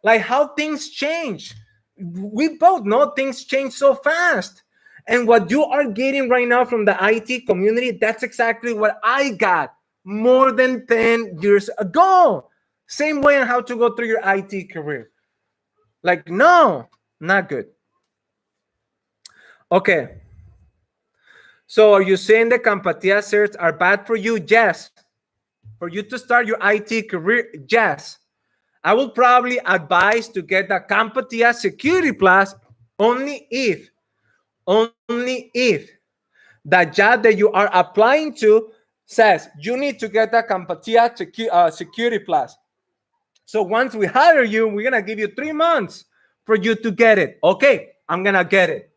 Like how things change. We both know things change so fast. And what you are getting right now from the IT community, that's exactly what I got more than 10 years ago. Same way on how to go through your IT career. Like, no, not good. Okay. So are you saying the CompTIA certs are bad for you? Yes. For you to start your IT career, yes. I will probably advise to get the CompTIA Security Plus only if the job that you are applying to says you need to get the CompTIA Security Plus. So once we hire you, we're gonna give you 3 months for you to get it. Okay, I'm gonna get it.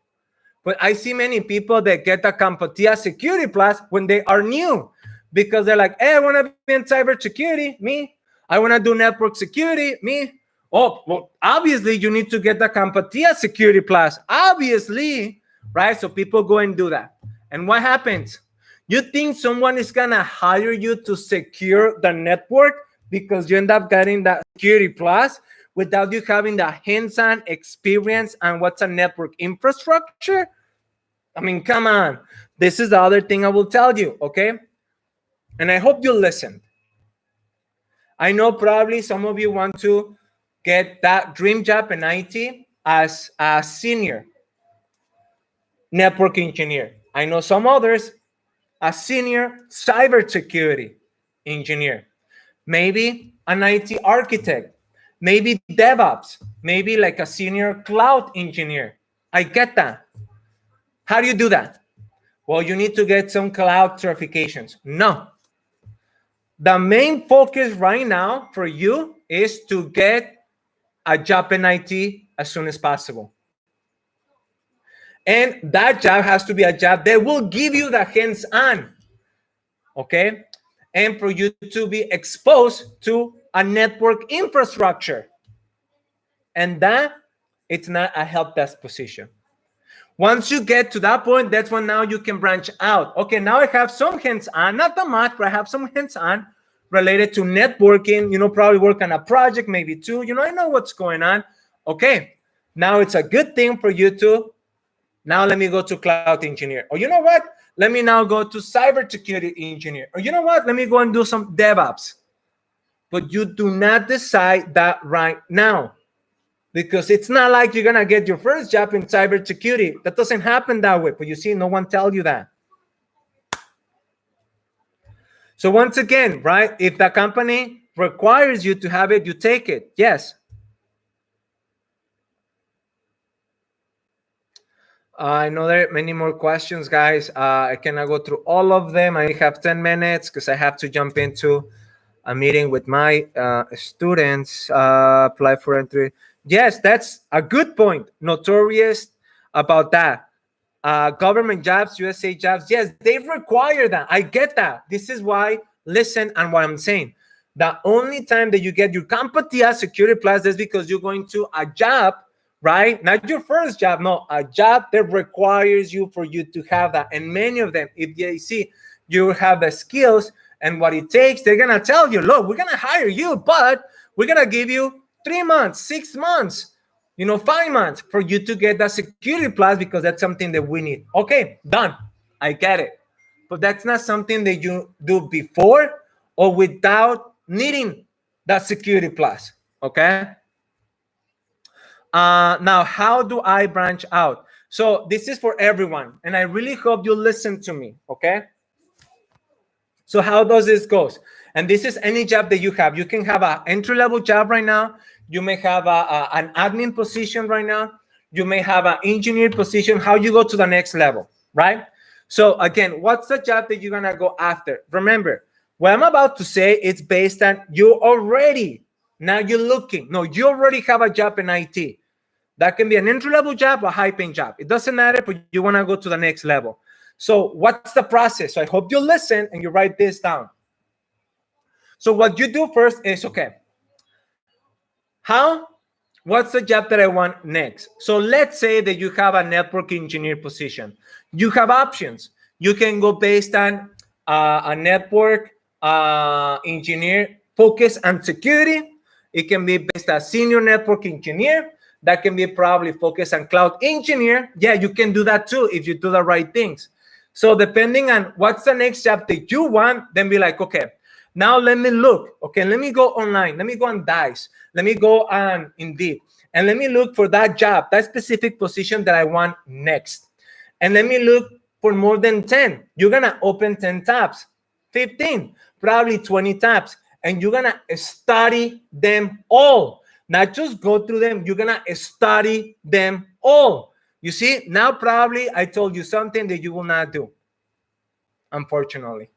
But I see many people that get the CompTIA Security Plus when they are new because they're like, hey, I want to be in cybersecurity, me. I want to do network security, me. Oh, well, obviously you need to get the CompTIA Security Plus, obviously, right? So people go and do that. And what happens? You think someone is going to hire you to secure the network because you end up getting that Security Plus without you having the hands-on experience on what's a network infrastructure? I mean, come on. This is the other thing I will tell you, okay? And I hope you listen. I know probably some of you want to get that dream job in IT as a senior network engineer. I know some others, a senior cybersecurity engineer, maybe an IT architect, maybe DevOps, maybe like a senior cloud engineer. I get that. How do you do that? Well, you need to get some cloud certifications. No. The main focus right now for you is to get a job in IT as soon as possible. And that job has to be a job that will give you the hands-on, okay? And for you to be exposed to a network infrastructure. And that, it's not a help desk position. Once you get to that point, that's when now you can branch out. Okay, now I have some hands-on, not that much, but I have some hands-on related to networking, probably work on a project, maybe two, I know what's going on. Okay, now it's a good thing for you to, now let me go to cloud engineer. Or you know what? Let me now go to cybersecurity engineer. Or you know what? Let me go and do some DevOps. But you do not decide that right now. Because it's not like you're going to get your first job in cybersecurity. That doesn't happen that way. But you see, no one tells you that. So once again, right, if the company requires you to have it, you take it. Yes. I know there are many more questions, guys. I cannot go through all of them. I have 10 minutes because I have to jump into a meeting with my students. Apply for entry. Yes, that's a good point. Notorious about that. Government jobs, USA jobs, yes, they require that. I get that. This is why, listen on what I'm saying. The only time that you get your CompTIA Security Plus is because you're going to a job, right? Not your first job, no, a job that requires you for you to have that. And many of them, if they see you have the skills and what it takes, they're going to tell you, look, we're going to hire you, but we're going to give you 3 months, 6 months, 5 months for you to get that security plus because that's something that we need. Okay, done. I get it. But that's not something that you do before or without needing that security plus. Okay. Now, how do I branch out? So this is for everyone. And I really hope you listen to me. Okay. So how does this go? And this is any job that you have. You can have an entry-level job right now. You may have an admin position right now. You may have an engineer position. How you go to the next level, right? So again, what's the job that you're going to go after? Remember, what I'm about to say, it's based on you already. Now you're looking. No, you already have a job in IT. That can be an entry-level job or a high-paying job. It doesn't matter, but you want to go to the next level. So what's the process? So I hope you listen and you write this down. So what you do first is, okay, what's the job that I want next? So let's say that you have a network engineer position. You have options. You can go based on a network engineer focus on security. It can be based on senior network engineer. That can be probably focused on cloud engineer. Yeah, you can do that too if you do the right things. So depending on what's the next job that you want, then be like, okay, now let me look. Okay, let me go online. Let me go on Dice. Let me go on Indeed. And let me look for that job, that specific position that I want next. And let me look for more than 10. You're going to open 10 tabs, 15, probably 20 tabs. And you're going to study them all. Not just go through them. You're going to study them all. You see, now probably I told you something that you will not do, unfortunately.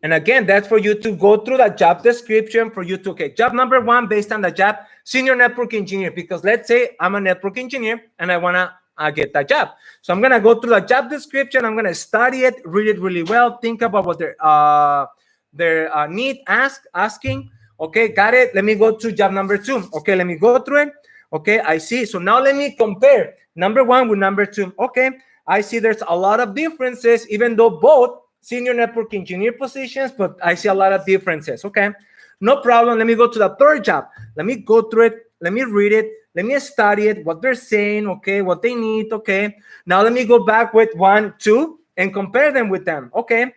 And again, that's for you to go through the job description for you to, okay, job number 1 based on the job, senior network engineer, because let's say I'm a network engineer and I want to get that job. So I'm going to go through the job description. I'm going to study it, read it really well, think about what their need asking. Okay, got it. Let me go to job number 2. Okay, let me go through it. Okay, I see. So now let me compare number 1 with number 2. Okay, I see there's a lot of differences, even though both senior network engineer positions, but I see a lot of differences. Okay, no problem. Let me go to the third job. Let me go through it. Let me read it. Let me study it, what they're saying. Okay, what they need. Okay, now let me go back with 1, 2 and compare them with them. Okay,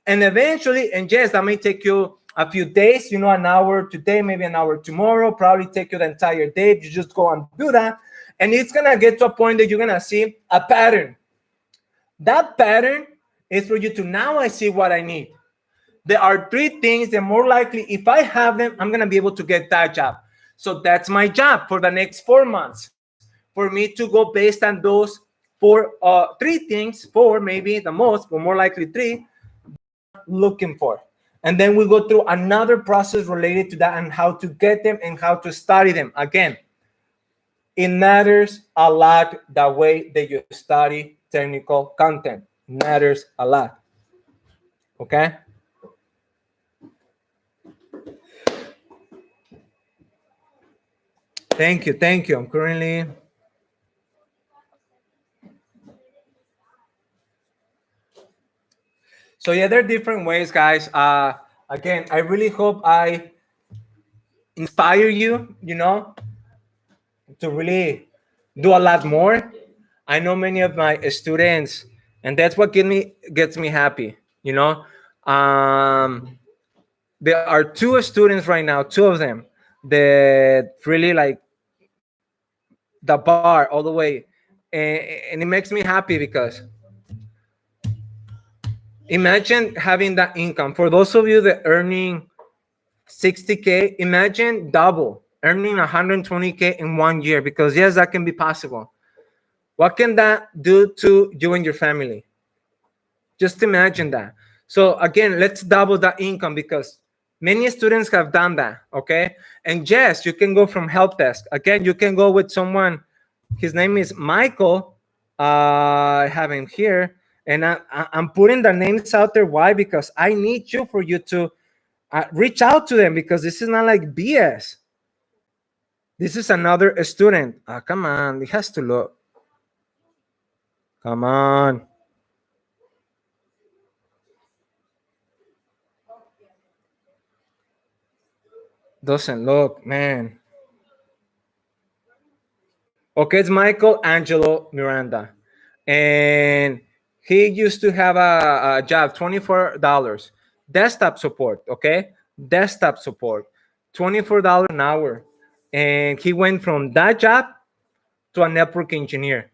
and eventually, and yes, that may take you a few days, an hour today, maybe an hour tomorrow, probably take you the entire day. You just go and do that. And it's going to get to a point that you're going to see a pattern. That pattern is for you to, now I see what I need. There are three things that more likely, if I have them, I'm gonna be able to get that job. So that's my job for the next 4 months, for me to go based on those three things, four maybe the most, but more likely three, looking for. And then we go through another process related to that and how to get them and how to study them. Again, it matters a lot the way that you study technical content. Matters a lot. Okay? Thank you, thank you. I'm currently so yeah, there are different ways, guys. Again, I really hope I inspire you, to really do a lot more. I know many of my students, and that's what gets me happy. Um, there are two students right now, two of them, that really like the bar all the way, and it makes me happy because imagine having that income. For those of you that earning 60K, imagine double earning 120K in 1 year, because yes, that can be possible. What can that do to you and your family? Just imagine that. So again, let's double that income, because many students have done that. Okay. And yes, you can go from help desk. Again, you can go with someone. His name is Michael. I have him here. And I'm putting the names out there. Why? Because I need you for you to reach out to them, because this is not like BS. This is another student. Come on. It has to look. Come on. Doesn't look, man. Okay, it's Michael Angelo Miranda. And he used to have a job, $24. Desktop support, okay? Desktop support, $24 an hour. And he went from that job to a network engineer,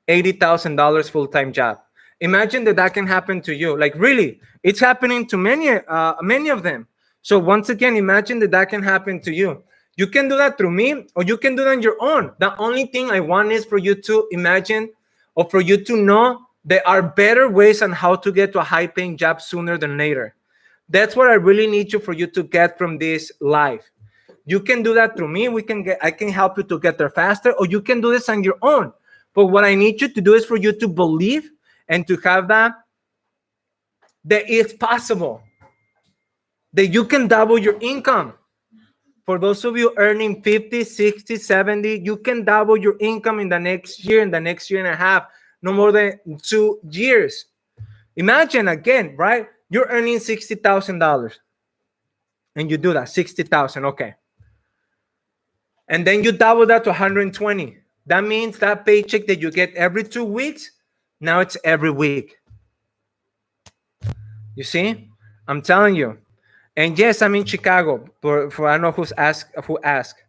$80,000 full-time job. Imagine that can happen to you. Like, really, it's happening to many of them. So once again, imagine that can happen to you. You can do that through me, or you can do that on your own. The only thing I want is for you to imagine, or for you to know there are better ways on how to get to a high-paying job sooner than later. That's what I really need you for you to get from this life. You can do that through me. I can help you to get there faster, or you can do this on your own. But what I need you to do is for you to believe and to have that it's possible, that you can double your income. For those of you earning 50, 60, 70, you can double your income in the next year, in the next year and a half, no more than 2 years. Imagine again, right? You're earning $60,000 and you do that, 60,000, okay. And then you double that to 120. That means that paycheck that you get every 2 weeks, now it's every week. You see? I'm telling you. And yes, I'm in Chicago. For I don't know who asked.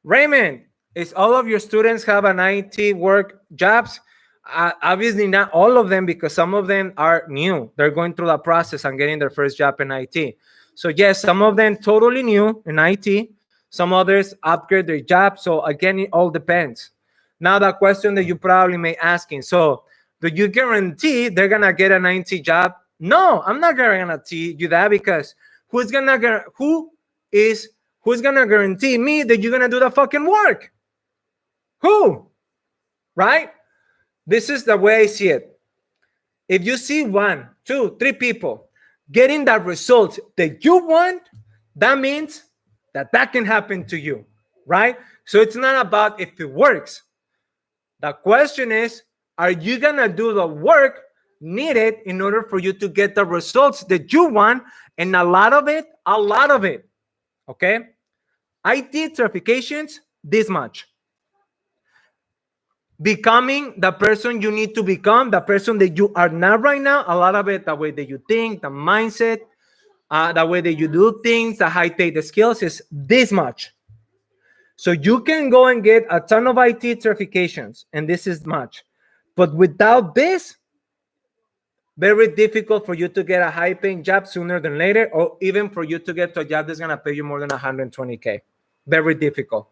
Raymond, is all of your students have an IT work jobs? Obviously not all of them, because some of them are new. They're going through the process and getting their first job in IT. So yes, some of them totally new in IT. Some others upgrade their job. So again, it all depends. Now the question that you probably may asking, so do you guarantee they're gonna get an IT job? No, I'm not gonna guarantee you that, because who's gonna guarantee me that you're gonna do the fucking work? Who? Right? This is the way I see it. If you see 1, 2, 3 people getting the results that you want, that means that can happen to you, right? So it's not about if it works. The question is, are you gonna do the work needed in order for you to get the results that you want? And a lot of it, okay? IT certifications, this much. Becoming the person you need to become, the person that you are not right now, a lot of it, the way that you think, the mindset, the way that you do things, the high-tech, the skills is this much. So you can go and get a ton of IT certifications, and this is much. But without this, very difficult for you to get a high paying job sooner than later, or even for you to get to a job that's going to pay you more than 120K. Very difficult.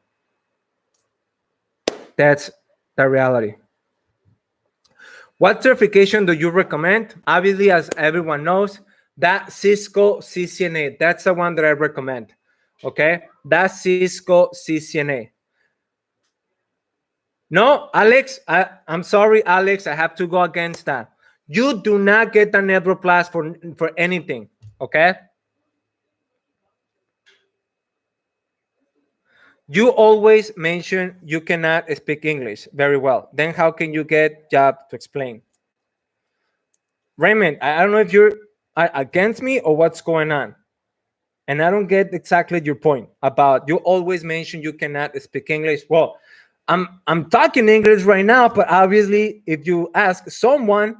That's the reality. What certification do you recommend? Obviously, as everyone knows, that Cisco CCNA. That's the one that I recommend. Okay, that's Cisco CCNA. No, Alex, I'm sorry, Alex. I have to go against that. You do not get the Network Plus for anything. Okay. You always mention you cannot speak English very well. Then how can you get job to explain? Raymond, I don't know if you're against me or what's going on. And I don't get exactly your point about you always mention you cannot speak English. Well, I'm talking English right now, but obviously if you ask someone,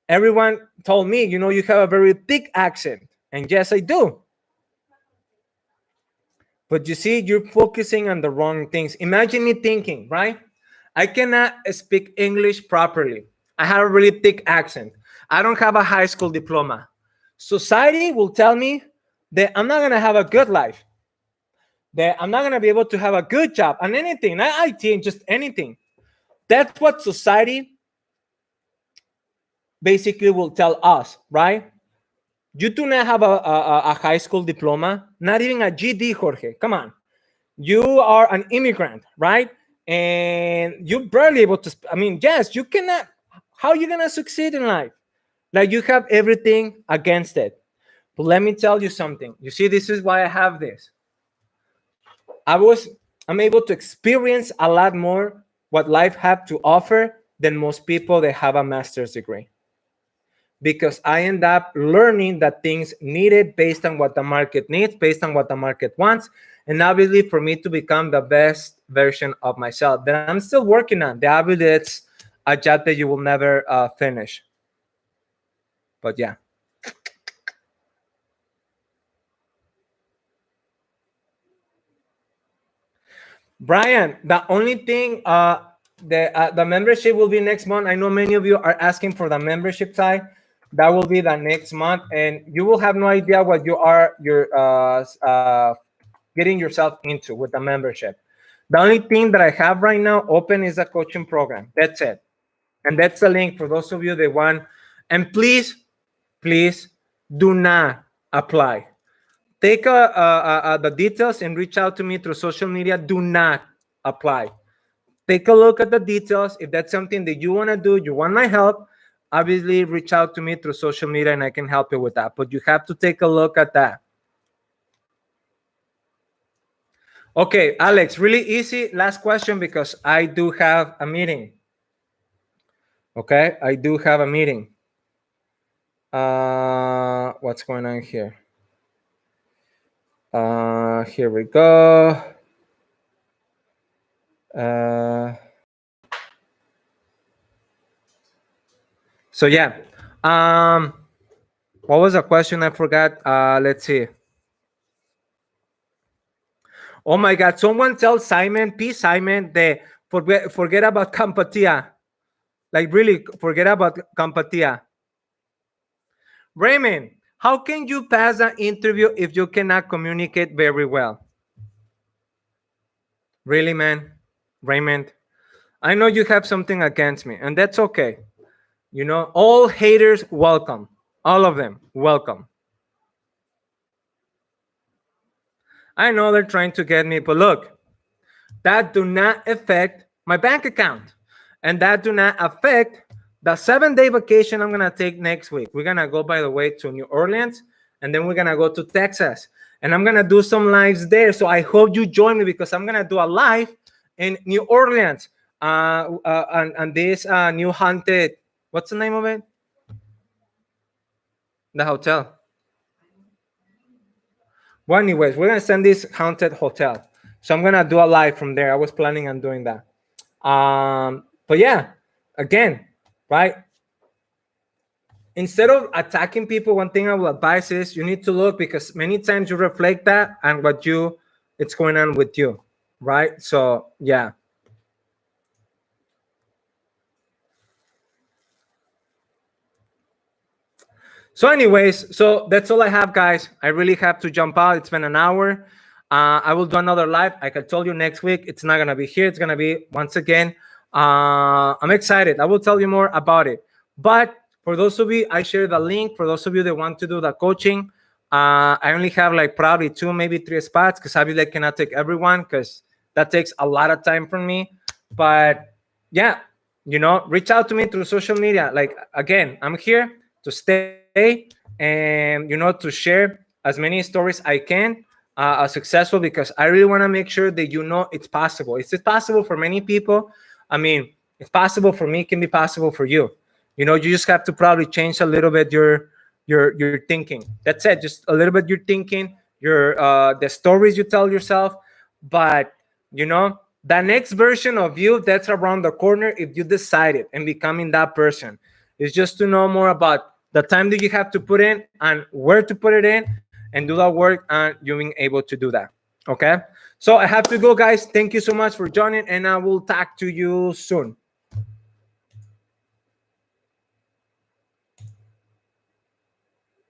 everyone told me, you know, you have a very thick accent. And yes, I do. But you see, you're focusing on the wrong things. Imagine me thinking, right? I cannot speak English properly. I have a really thick accent. I don't have a high school diploma. Society will tell me that I'm not going to have a good life, that I'm not going to be able to have a good job on anything, not IT, just anything. That's what society basically will tell us, right? You do not have a high school diploma, not even a GD, Jorge. Come on. You are an immigrant, right? And you're barely able to, I mean, yes, you cannot, how are you going to succeed in life? Like you have everything against it. But let me tell you something. You see, this is why I have this. I'm able to experience a lot more what life have to offer than most people that have a master's degree. Because I end up learning the things needed based on what the market needs, based on what the market wants, and obviously for me to become the best version of myself that I'm still working on. The obviously it's a job that you will never finish. But yeah. Brian, the only thing the membership will be next month. I know many of you are asking for the membership side. That will be the next month, and you will have no idea what you're getting yourself into with the membership. The only thing that I have right now open is a coaching program. That's it, and that's the link for those of you that want. And please do not apply. Take the details and reach out to me through social media. Do not apply. Take a look at the details. If that's something that you want to do, you want my help, obviously reach out to me through social media and I can help you with that. But you have to take a look at that. Okay, Alex, really easy. Last question because I do have a meeting. Okay, I do have a meeting. What's going on here? Here we go. So yeah. What was the question? I forgot. Let's see. Oh my God! Someone tell Simon, P. Simon, that forget about CompTIA. Like really, forget about CompTIA. Raymond, how can you pass an interview if you cannot communicate very well? Really, man, Raymond. I know you have something against me, and that's okay. You know, all haters welcome. All of them welcome. I know they're trying to get me, but look, that do not affect my bank account, and that do not affect the 7-day vacation I'm gonna take next week. We're gonna go, by the way, to New Orleans, and then we're gonna go to Texas, and I'm gonna do some lives there. So I hope you join me because I'm gonna do a live in New Orleans on this new haunted. What's the name of it? The hotel. Well, anyways, we're gonna send this haunted hotel. So I'm gonna do a live from there. I was planning on doing that. But yeah, again, right? Instead of attacking people, one thing I will advise is you need to look because many times you reflect that and it's going on with you, right? So yeah. So, anyways, so that's all I have, guys. I really have to jump out. It's been an hour. I will do another live. Like I told you, next week it's not gonna be here. It's gonna be once again. I'm excited. I will tell you more about it. But for those of you, I share the link. For those of you that want to do the coaching, I only have like probably 2, maybe 3 spots because obviously I cannot take everyone because that takes a lot of time from me. But yeah, reach out to me through social media. Like again, I'm here to stay and to share as many stories I can as successful, because I really want to make sure that it's possible. It's possible for many people. I mean, it's possible for me, it can be possible for you. You just have to probably change a little bit your thinking. That's it. Just a little bit your thinking, your the stories you tell yourself. But the next version of you that's around the corner, if you decided and becoming that person, is just to know more about the time that you have to put in and where to put it in and do that work, and you being able to do that. Okay. So I have to go, guys. Thank you so much for joining, and I will talk to you soon.